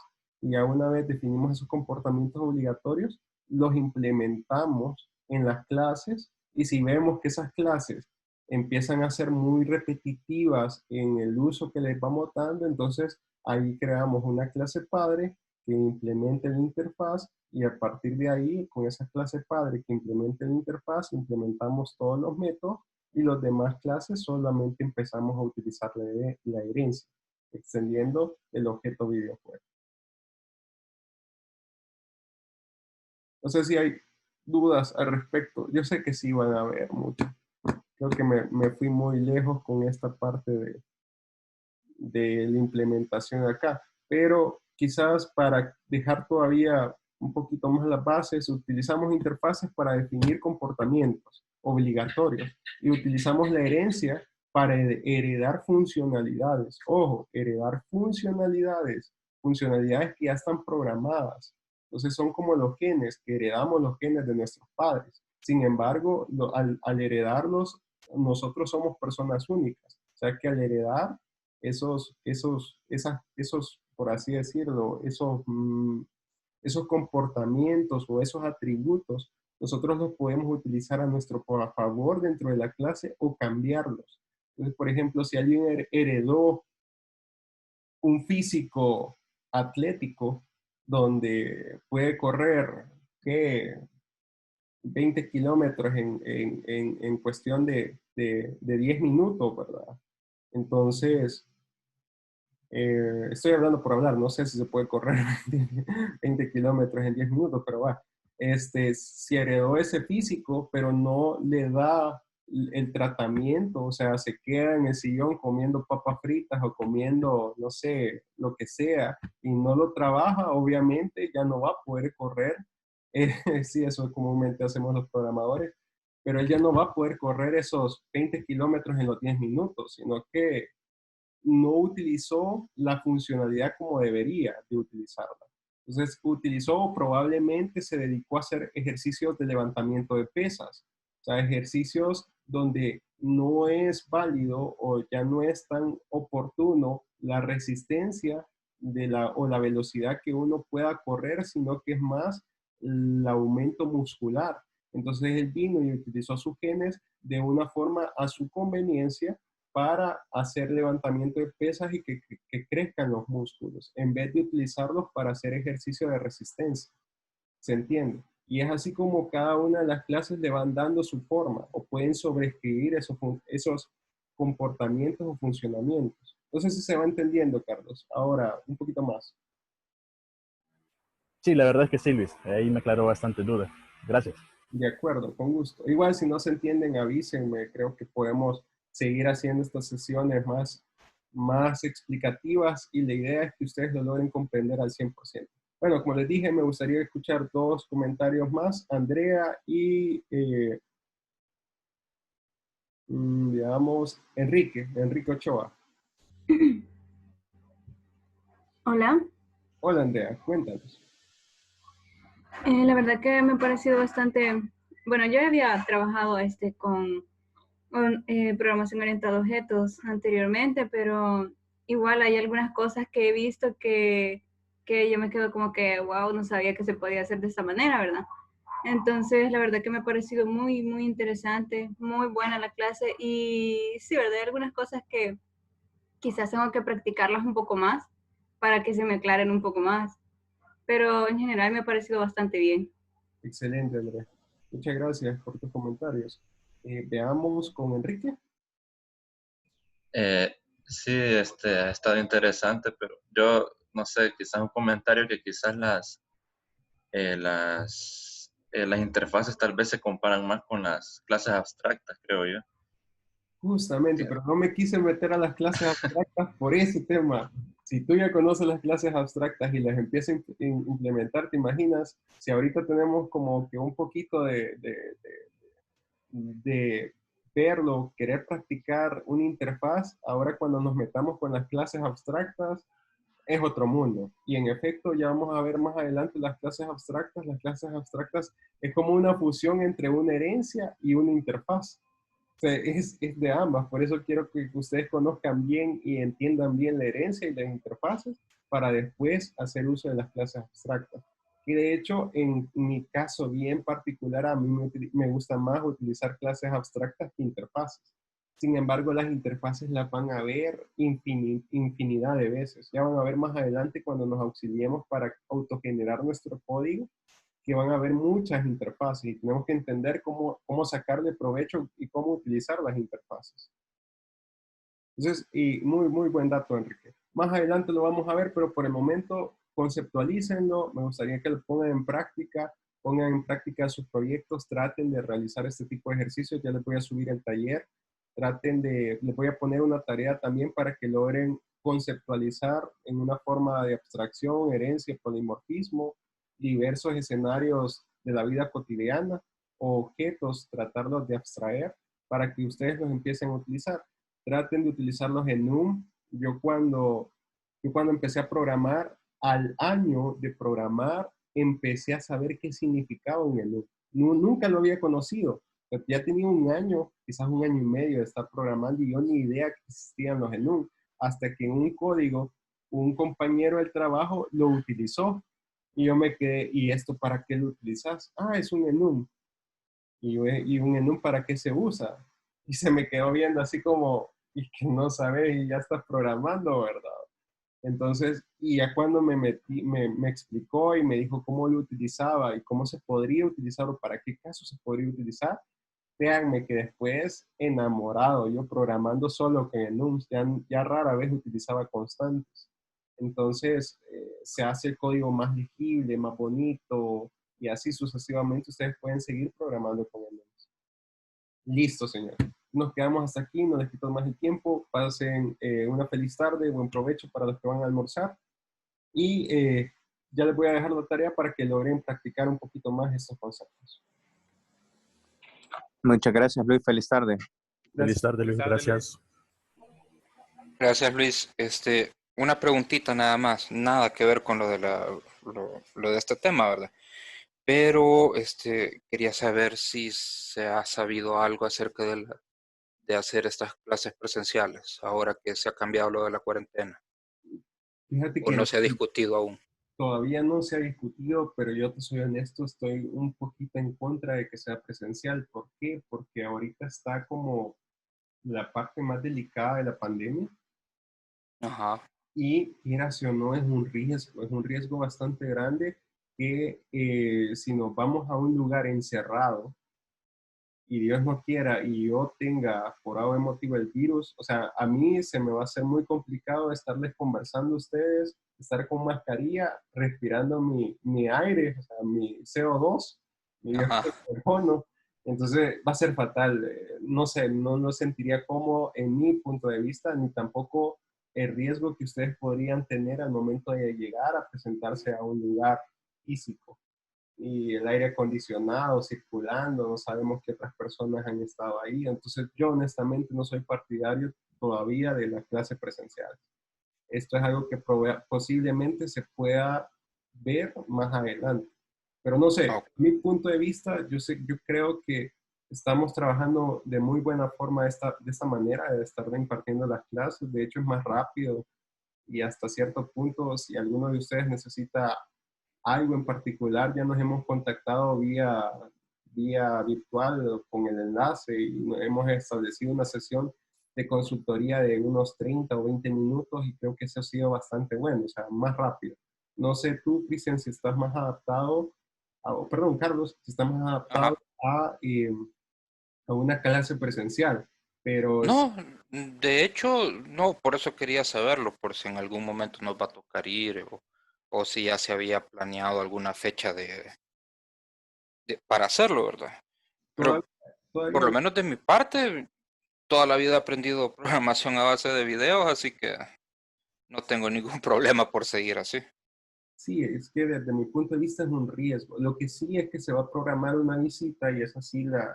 S1: Y ya una vez definimos esos comportamientos obligatorios, los implementamos en las clases y si vemos que esas clases empiezan a ser muy repetitivas en el uso que les vamos dando, entonces ahí creamos una clase padre que implemente la interfaz y a partir de ahí, con esa clase padre que implemente la interfaz, implementamos todos los métodos y los demás clases solamente empezamos a utilizar la herencia, extendiendo el objeto videojuego. No sé si hay dudas al respecto. Yo sé que sí van a haber muchas. Creo que me fui muy lejos con esta parte de la implementación acá, pero quizás para dejar todavía un poquito más las bases, utilizamos interfaces para definir comportamientos obligatorios y utilizamos la herencia para heredar funcionalidades. Ojo, heredar funcionalidades que ya están programadas. Entonces son como los genes, que heredamos los genes de nuestros padres. Sin embargo, al heredarlos, nosotros somos personas únicas. O sea que al heredar esos, por así decirlo, esos comportamientos o esos atributos, nosotros los podemos utilizar a nuestro favor dentro de la clase o cambiarlos. Entonces, por ejemplo, si alguien heredó un físico atlético donde puede correr, ¿qué? 20 kilómetros en cuestión de 10 minutos, ¿verdad? Entonces, estoy hablando por hablar, no sé si se puede correr 20 kilómetros en 10 minutos, pero va. Si heredó ese físico, pero no le da el tratamiento, o sea, se queda en el sillón comiendo papas fritas o comiendo, no sé, lo que sea, y no lo trabaja, obviamente ya no va a poder correr. Sí, eso comúnmente hacemos los programadores, pero él ya no va a poder correr esos 20 kilómetros en los 10 minutos, sino que no utilizó la funcionalidad como debería de utilizarla. Entonces, utilizó, probablemente se dedicó a hacer ejercicios de levantamiento de pesas, o sea, ejercicios donde no es válido o ya no es tan oportuno la resistencia o la velocidad que uno pueda correr, sino que es más el aumento muscular. Entonces, él vino y utilizó sus genes de una forma a su conveniencia para hacer levantamiento de pesas y que crezcan los músculos, en vez de utilizarlos para hacer ejercicio de resistencia. ¿Se entiende? Y es así como cada una de las clases le van dando su forma o pueden sobreescribir esos comportamientos o funcionamientos. Entonces, si se va entendiendo, Carlos. Ahora, un poquito más.
S5: Sí, la verdad es que sí, Luis. Ahí me aclaró bastante duda. Gracias.
S1: De acuerdo, con gusto. Igual, si no se entienden, avísenme. Creo que podemos seguir haciendo estas sesiones más explicativas y la idea es que ustedes lo logren comprender al 100%. Bueno, como les dije, me gustaría escuchar dos comentarios más. Andrea y, digamos, Enrique Ochoa.
S9: Hola.
S1: Hola, Andrea, cuéntanos.
S9: La verdad que me ha parecido bastante, bueno, yo había trabajado con programación orientada a objetos anteriormente, pero igual hay algunas cosas que he visto que yo me quedo como que, wow, no sabía que se podía hacer de esta manera, ¿verdad? Entonces, la verdad que me ha parecido muy, muy interesante, muy buena la clase y sí, ¿verdad? Hay algunas cosas que quizás tengo que practicarlas un poco más para que se me aclaren un poco más, pero en general me ha parecido bastante bien.
S1: Excelente, Andrea. Muchas gracias por tus comentarios. Veamos con Enrique.
S10: Sí, ha estado interesante, pero yo no sé, quizás un comentario que quizás las interfaces tal vez se comparan más con las clases abstractas, creo yo.
S1: Justamente, pero no me quise meter a las clases abstractas por ese tema. Si tú ya conoces las clases abstractas y las empiezas a implementar, ¿te imaginas? Si ahorita tenemos como que un poquito de verlo, querer practicar una interfaz, ahora cuando nos metamos con las clases abstractas, es otro mundo. Y en efecto, ya vamos a ver más adelante las clases abstractas. Las clases abstractas es como una fusión entre una herencia y una interfaz. O sea, es de ambas. Por eso quiero que ustedes conozcan bien y entiendan bien la herencia y las interfaces para después hacer uso de las clases abstractas. Y de hecho, en mi caso bien particular, a mí me gusta más utilizar clases abstractas que interfaces. Sin embargo, las interfaces las van a ver infinidad de veces. Ya van a ver más adelante cuando nos auxiliemos para autogenerar nuestro código, que van a haber muchas interfaces y tenemos que entender cómo sacarle provecho y cómo utilizar las interfaces. Entonces, y muy, muy buen dato, Enrique. Más adelante lo vamos a ver, pero por el momento conceptualícenlo. Me gustaría que lo pongan en práctica sus proyectos, traten de realizar este tipo de ejercicios. Ya les voy a subir el taller. Les voy a poner una tarea también para que logren conceptualizar en una forma de abstracción, herencia, polimorfismo, diversos escenarios de la vida cotidiana o objetos, tratarlos de abstraer para que ustedes los empiecen a utilizar. Traten de utilizarlos en NUM. Yo cuando empecé a programar, al año de programar, empecé a saber qué significaba un NUM. Nunca lo había conocido. Ya tenía un año, quizás un año y medio de estar programando y yo ni idea que existían los enum, hasta que en un código un compañero del trabajo lo utilizó y yo me quedé, ¿y esto para qué lo utilizas? Ah, es un enum. y un enum para qué se usa. Y se me quedó viendo así como, y que no sabes y ya estás programando, ¿verdad? Entonces, y ya cuando me metí, me explicó y me dijo cómo lo utilizaba y cómo se podría utilizar o para qué caso se podría utilizar, créanme que después enamorado, yo programando solo con enums, ya rara vez utilizaba constantes. Entonces, se hace el código más legible, más bonito, y así sucesivamente ustedes pueden seguir programando con enums. Listo, señor. Nos quedamos hasta aquí, no les quito más el tiempo. Pasen una feliz tarde, buen provecho para los que van a almorzar. Y ya les voy a dejar la tarea para que logren practicar un poquito más estos conceptos.
S7: Muchas gracias, Luis. Feliz tarde.
S5: Feliz tarde, Luis. Gracias.
S11: Gracias, Luis. Una preguntita nada más, nada que ver con lo de lo de este tema, ¿verdad? Pero quería saber si se ha sabido algo acerca de hacer estas clases presenciales, ahora que se ha cambiado lo de la cuarentena.
S1: Fíjate
S11: ¿O
S1: que
S11: no se ha discutido aún?
S1: todavía no se ha discutido, pero yo te soy honesto, estoy un poquito en contra de que sea presencial. ¿Por qué? Porque ahorita está como la parte más delicada de la pandemia.
S11: Ajá.
S1: Y quieras o no, es un riesgo bastante grande que si nos vamos a un lugar encerrado y Dios no quiera y yo tenga por algún motivo el virus, o sea, a mí se me va a hacer muy complicado estarles conversando a ustedes, estar con mascarilla, respirando mi aire, o sea, mi CO2, mi dióxido de carbono. Entonces va a ser fatal. No sé, no lo sentiría como en mi punto de vista, ni tampoco el riesgo que ustedes podrían tener al momento de llegar a presentarse a un lugar físico y el aire acondicionado circulando, no sabemos qué otras personas han estado ahí. Entonces yo honestamente no soy partidario todavía de la clase presencial. Esto es algo que posiblemente se pueda ver más adelante. Pero no sé, mi punto de vista, yo creo que estamos trabajando de muy buena forma de esta manera, de estar impartiendo las clases. De hecho, es más rápido y hasta cierto punto, si alguno de ustedes necesita algo en particular, ya nos hemos contactado vía virtual con el enlace y hemos establecido una sesión de consultoría de unos 30 o 20 minutos y creo que eso ha sido bastante bueno, o sea, más rápido. No sé tú, Cristian, si estás más adaptado, perdón, Carlos, si estás más adaptado a una clase presencial, pero
S11: No, de hecho, no, por eso quería saberlo, por si en algún momento nos va a tocar ir o si ya se había planeado alguna fecha para hacerlo, ¿verdad? Pero por lo menos de mi parte, toda la vida he aprendido programación a base de videos, así que no tengo ningún problema por seguir así.
S1: Sí, es que desde mi punto de vista es un riesgo. Lo que sí es que se va a programar una visita y esa sí la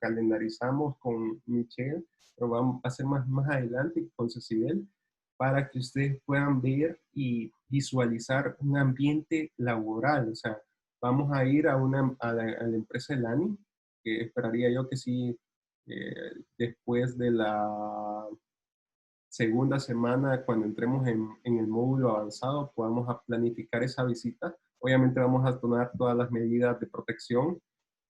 S1: calendarizamos con Michelle, pero vamos a hacer más adelante con Cecibel para que ustedes puedan ver y visualizar un ambiente laboral. O sea, vamos a ir a la empresa Elani, que esperaría yo que sí, después de la segunda semana, cuando entremos en el módulo avanzado, podamos planificar esa visita. Obviamente vamos a tomar todas las medidas de protección.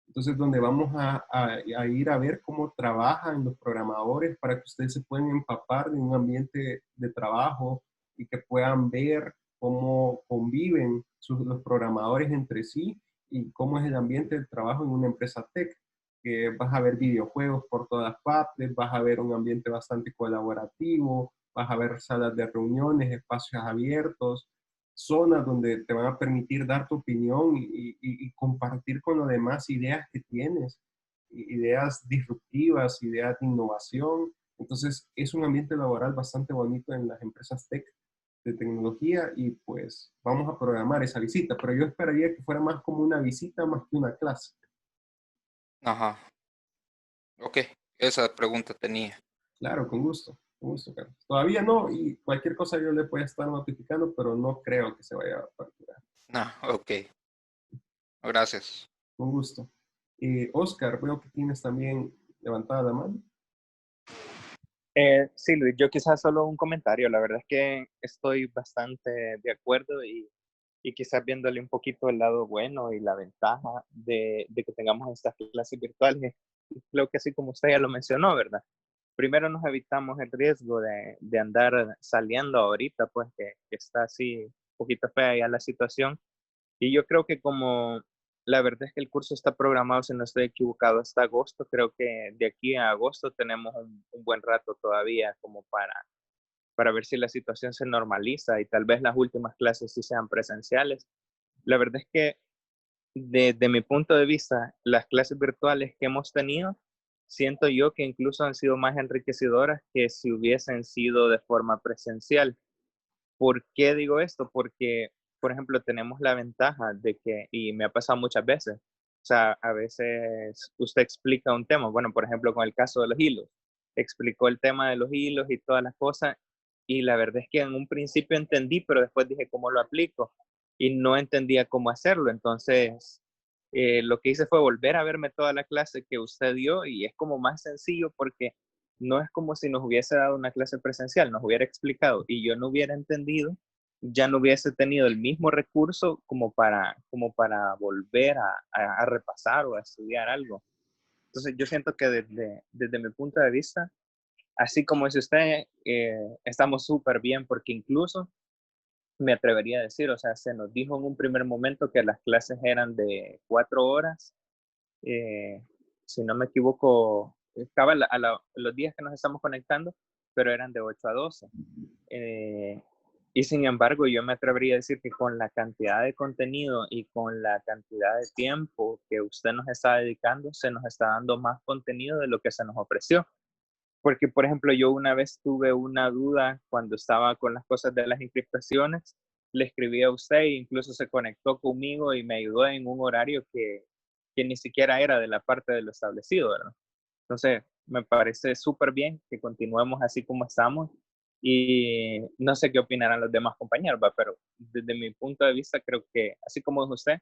S1: Entonces, donde vamos a ir a ver cómo trabajan los programadores para que ustedes se puedan empapar de un ambiente de trabajo y que puedan ver cómo conviven los programadores entre sí y cómo es el ambiente de trabajo en una empresa tech. Que vas a ver videojuegos por todas partes, vas a ver un ambiente bastante colaborativo, vas a ver salas de reuniones, espacios abiertos, zonas donde te van a permitir dar tu opinión y compartir con los demás ideas que tienes, ideas disruptivas, ideas de innovación. Entonces, es un ambiente laboral bastante bonito en las empresas tech de tecnología y pues vamos a programar esa visita, pero yo esperaría que fuera más como una visita más que una clase.
S11: Ajá. Ok, esa pregunta tenía.
S1: Claro, con gusto, Carlos. Todavía no, y cualquier cosa yo le voy a estar notificando, pero no creo que se vaya a facturar.
S11: No, ok. Gracias.
S1: Con gusto. Oscar, veo que tienes también levantada la mano.
S12: Sí, Luis, yo quizás solo un comentario. La verdad es que estoy bastante de acuerdo y y quizás viéndole un poquito el lado bueno y la ventaja de que tengamos estas clases virtuales, creo que así como usted ya lo mencionó, ¿verdad? Primero nos evitamos el riesgo de andar saliendo ahorita, pues que está así un poquito fea ya la situación. Y yo creo que como la verdad es que el curso está programado, si no estoy equivocado, hasta agosto, creo que de aquí a agosto tenemos un buen rato todavía como para ver si la situación se normaliza y tal vez las últimas clases sí sean presenciales. La verdad es que desde mi punto de vista, las clases virtuales que hemos tenido, siento yo que incluso han sido más enriquecedoras que si hubiesen sido de forma presencial. ¿Por qué digo esto? Porque, por ejemplo, tenemos la ventaja de que, y me ha pasado muchas veces, o sea, a veces usted explica un tema, bueno, por ejemplo, con el caso de los hilos, explicó el tema de los hilos y todas las cosas, y la verdad es que en un principio entendí, pero después dije, ¿cómo lo aplico? Y no entendía cómo hacerlo, entonces lo que hice fue volver a verme toda la clase que usted dio y es como más sencillo porque no es como si nos hubiese dado una clase presencial, nos hubiera explicado y yo no hubiera entendido, ya no hubiese tenido el mismo recurso como para volver a repasar o a estudiar algo. Entonces yo siento que desde mi punto de vista, así como dice usted, estamos súper bien porque incluso me atrevería a decir, o sea, se nos dijo en un primer momento que las clases eran de 4 horas, eh, si no me equivoco, estaba los días que nos estamos conectando, pero eran de 8 a 12. Y sin embargo, yo me atrevería a decir que con la cantidad de contenido y con la cantidad de tiempo que usted nos está dedicando, se nos está dando más contenido de lo que se nos ofreció. Porque, por ejemplo, yo una vez tuve una duda cuando estaba con las cosas de las inscripciones, le escribí a usted e incluso se conectó conmigo y me ayudó en un horario que ni siquiera era de la parte de lo establecido, ¿verdad? Entonces, me parece súper bien que continuemos así como estamos y no sé qué opinarán los demás compañeros, ¿va? Pero desde mi punto de vista creo que, así como es usted,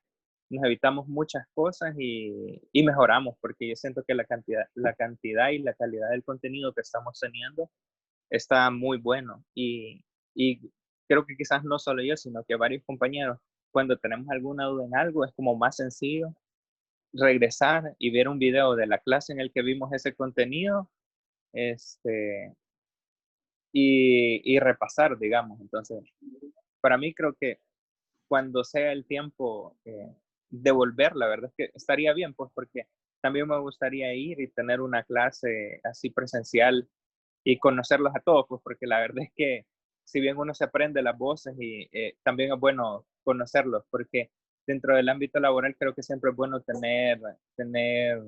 S12: nos evitamos muchas cosas y mejoramos, porque yo siento que la cantidad y la calidad del contenido que estamos teniendo está muy bueno. Y creo que quizás no solo yo, sino que varios compañeros, cuando tenemos alguna duda en algo, es como más sencillo regresar y ver un video de la clase en el que vimos ese contenido, este, y repasar, digamos. Entonces, para mí creo que cuando sea el tiempo de volver, la verdad es que estaría bien, pues porque también me gustaría ir y tener una clase así presencial y conocerlos a todos, pues porque la verdad es que si bien uno se aprende las voces y también es bueno conocerlos, porque dentro del ámbito laboral creo que siempre es bueno tener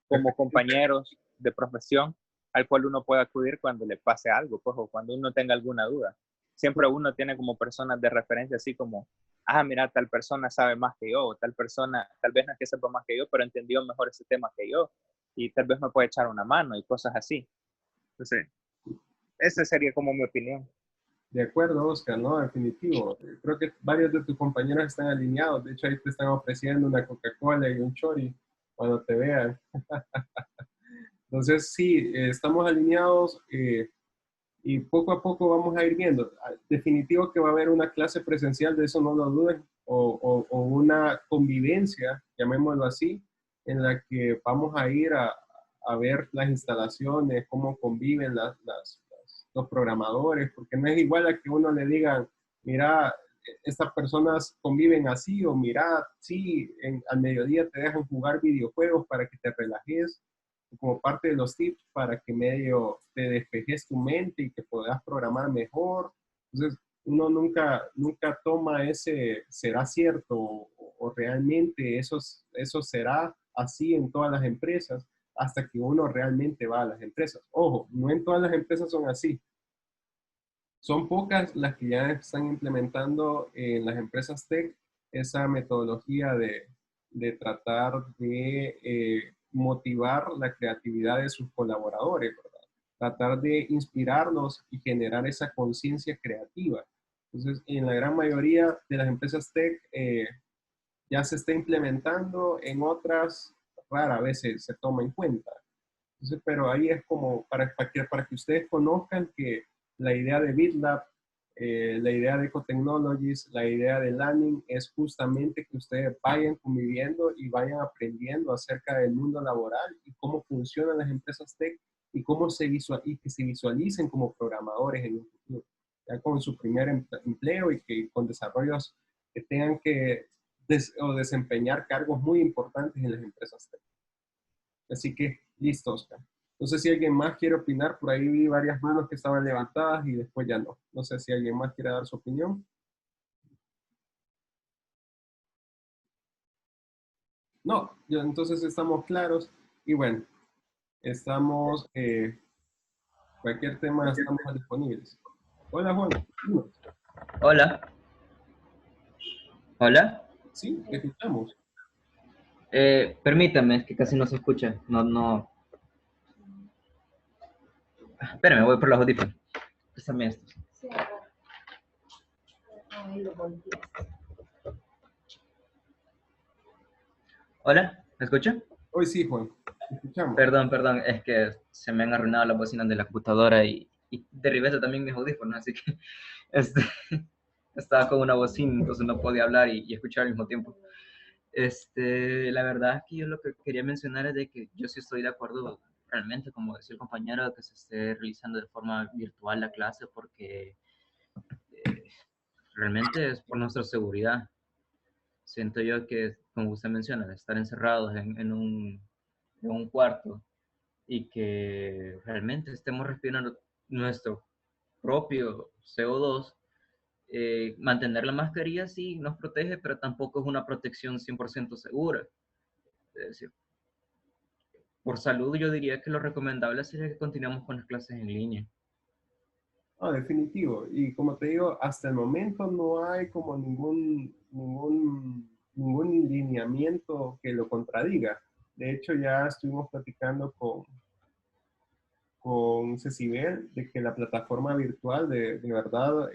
S12: como compañeros de profesión al cual uno pueda acudir cuando le pase algo, pues, o cuando uno tenga alguna duda. Siempre uno tiene como personas de referencia, así como, ah, mira, tal persona sabe más que yo, o tal persona, tal vez no es que sepa más que yo, pero entendió mejor ese tema que yo, y tal vez me puede echar una mano y cosas así. Entonces, esa sería como mi opinión.
S1: De acuerdo, Oscar, ¿no? Definitivo. Creo que varios de tus compañeros están alineados. De hecho, ahí te están ofreciendo una Coca-Cola y un chori cuando te vean. Entonces, sí, estamos alineados y poco a poco vamos a ir viendo. Definitivo que va a haber una clase presencial, de eso no lo duden, o una convivencia, llamémoslo así, en la que vamos a ir a ver las instalaciones, cómo conviven los programadores, porque no es igual a que uno le digan, mira, estas personas conviven así, o mira, sí, al mediodía te dejan jugar videojuegos para que te relajes, como parte de los tips para que medio te despejes tu mente y que puedas programar mejor. Entonces, uno nunca toma ese, ¿será cierto? O realmente eso será así en todas las empresas, hasta que uno realmente va a las empresas. Ojo, no en todas las empresas son así. Son pocas las que ya están implementando en las empresas tech esa metodología de tratar de motivar la creatividad de sus colaboradores, ¿verdad? Tratar de inspirarlos y generar esa conciencia creativa. Entonces, en la gran mayoría de las empresas tech ya se está implementando, en otras rara vez se toma en cuenta. Entonces, pero ahí es como para que ustedes conozcan que la idea de BitLab La idea de Ecotechnologies, la idea de Learning es justamente que ustedes vayan conviviendo y vayan aprendiendo acerca del mundo laboral y cómo funcionan las empresas tech y cómo y que se visualicen como programadores en un futuro, ya con su primer empleo y que con desarrollos que tengan que desempeñar cargos muy importantes en las empresas tech. Así que, listo, Oscar. No sé si alguien más quiere opinar. Por ahí vi varias manos que estaban levantadas y después ya no. No sé si alguien más quiere dar su opinión. No, entonces estamos claros. Y bueno, estamos, cualquier tema estamos disponibles. Hola, Juan.
S6: Hola. Hola.
S1: Sí, te escuchamos.
S6: Permítame, es que casi no se escucha. No. Espérame, voy por los audífonos. Pésame estos. Hola, ¿me escucha?
S1: Hoy sí, Juan. Te escuchamos.
S6: Perdón, es que se me han arruinado las bocinas de la computadora y derribé también mis audífonos, así que estaba con una bocina, entonces no podía hablar y escuchar al mismo tiempo. La verdad es que yo lo que quería mencionar es de que yo sí estoy de acuerdo realmente, como decía el compañero, que se esté realizando de forma virtual la clase porque realmente es por nuestra seguridad. Siento yo que, como usted menciona, estar encerrados en un cuarto y que realmente estemos respirando nuestro propio CO2, mantener la mascarilla sí nos protege, pero tampoco es una protección 100% segura. Es decir, por salud yo diría que lo recomendable sería que continuemos con las clases en línea.
S1: No, definitivo. Y como te digo, hasta el momento no hay como ningún lineamiento que lo contradiga. De hecho, ya estuvimos platicando con Cecibel de que la plataforma virtual de verdad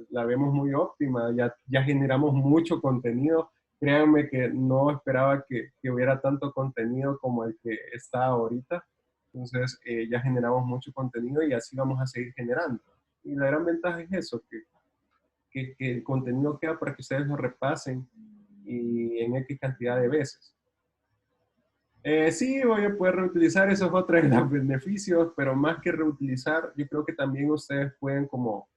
S1: la vemos muy óptima. Ya generamos mucho contenido. Créanme que no esperaba que hubiera tanto contenido como el que está ahorita. Entonces, ya generamos mucho contenido y así vamos a seguir generando. Y la gran ventaja es eso, que el contenido queda para que ustedes lo repasen y en X cantidad de veces. Sí, voy a poder reutilizar, eso es otro de los beneficios, pero más que reutilizar, yo creo que también ustedes pueden como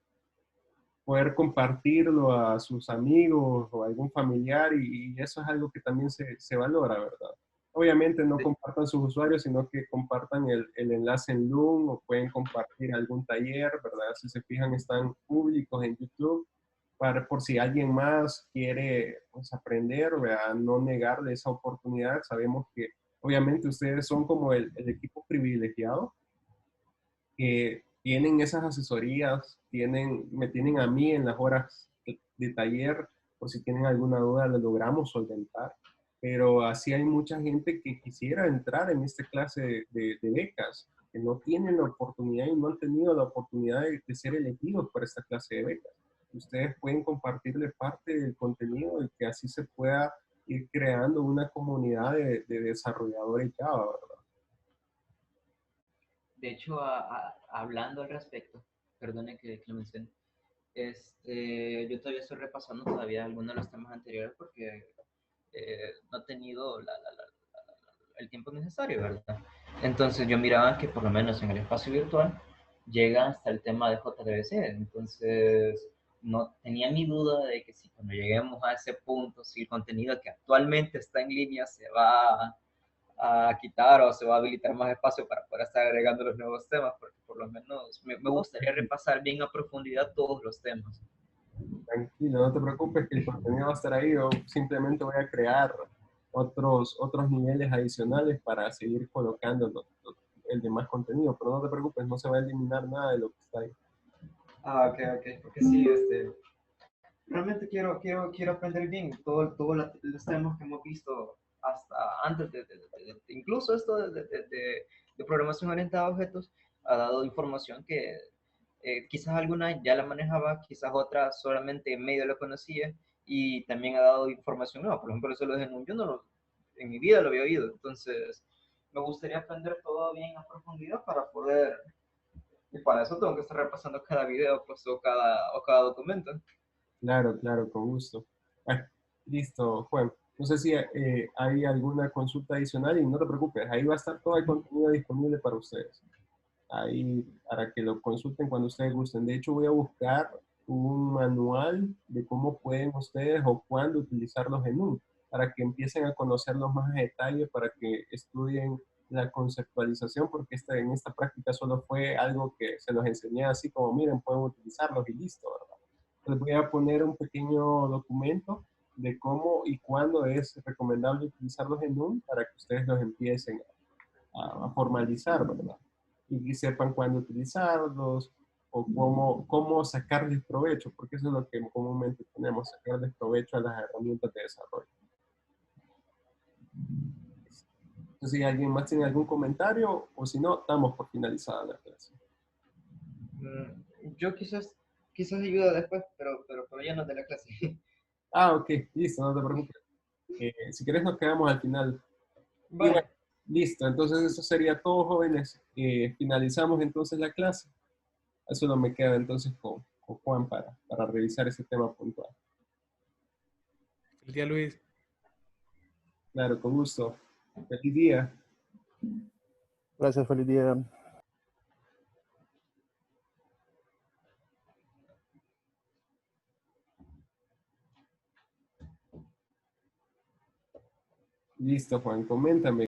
S1: poder compartirlo a sus amigos o a algún familiar y eso es algo que también se valora, ¿verdad? Obviamente no compartan sus usuarios, sino que compartan el enlace en Loom o pueden compartir algún taller, ¿verdad? Si se fijan, están públicos en YouTube por si alguien más quiere pues, aprender, ¿verdad? No negarle esa oportunidad. Sabemos que obviamente ustedes son como el equipo privilegiado que tienen esas asesorías, me tienen a mí en las horas de taller, por si tienen alguna duda, lo logramos solventar. Pero así hay mucha gente que quisiera entrar en esta clase de becas, que no tienen la oportunidad y no han tenido la oportunidad de ser elegidos por esta clase de becas. Ustedes pueden compartirle parte del contenido y que así se pueda ir creando una comunidad de desarrolladores Java, ¿verdad?
S6: De hecho, hablando al respecto, perdone que lo mencione, yo todavía estoy repasando todavía algunos de los temas anteriores porque no he tenido el tiempo necesario, ¿verdad? Entonces yo miraba que por lo menos en el espacio virtual llega hasta el tema de JDBC, entonces no tenía mi duda de que si cuando lleguemos a ese punto, si el contenido que actualmente está en línea se va a quitar o se va a habilitar más espacio para poder estar agregando los nuevos temas, porque por lo menos me gustaría repasar bien a profundidad todos los temas.
S1: Tranquilo, no te preocupes que el contenido va a estar ahí. Yo simplemente voy a crear otros niveles adicionales para seguir colocando el demás contenido, pero no te preocupes, no se va a eliminar nada de lo que está ahí.
S6: Ok, porque sí, realmente quiero aprender bien todos los temas que hemos visto hasta antes incluso esto de programación orientada a objetos ha dado información que quizás alguna ya la manejaba, quizás otra solamente medio lo conocía y también ha dado información nueva. Por ejemplo, eso lo de Genome, yo no en mi vida lo había oído, entonces me gustaría aprender todo bien a profundidad para poder Y para eso tengo que estar repasando cada video, pues, o cada documento.
S1: Claro, claro, con gusto. Bueno, listo, Juan. No sé si hay alguna consulta adicional y no te preocupes, ahí va a estar todo el contenido disponible para ustedes. Ahí para que lo consulten cuando ustedes gusten. De hecho, voy a buscar un manual de cómo pueden ustedes o cuándo utilizar los GNU para que empiecen a conocerlos más a detalle, para que estudien la conceptualización, porque en esta práctica solo fue algo que se los enseñé así como, miren, pueden utilizarlos y listo, ¿verdad? Les voy a poner un pequeño documento de cómo y cuándo es recomendable utilizar los GNU para que ustedes los empiecen a formalizar, ¿verdad? Y que sepan cuándo utilizarlos o cómo sacarles provecho, porque eso es lo que comúnmente tenemos, sacarles provecho a las herramientas de desarrollo. Entonces, si alguien más tiene algún comentario o si no, damos por finalizada la clase.
S6: Yo quizás ayuda después, pero ya no de la clase.
S1: Ah, ok, listo, no te preocupes. Si querés nos quedamos al final.
S6: Vale.
S1: Y bueno, listo, entonces eso sería todo, jóvenes. Finalizamos entonces la clase. Eso no me queda entonces con Juan para revisar ese tema puntual.
S13: Feliz día, Luis.
S1: Claro, con gusto. Feliz día.
S5: Gracias, feliz día.
S1: Listo, Juan, coméntame.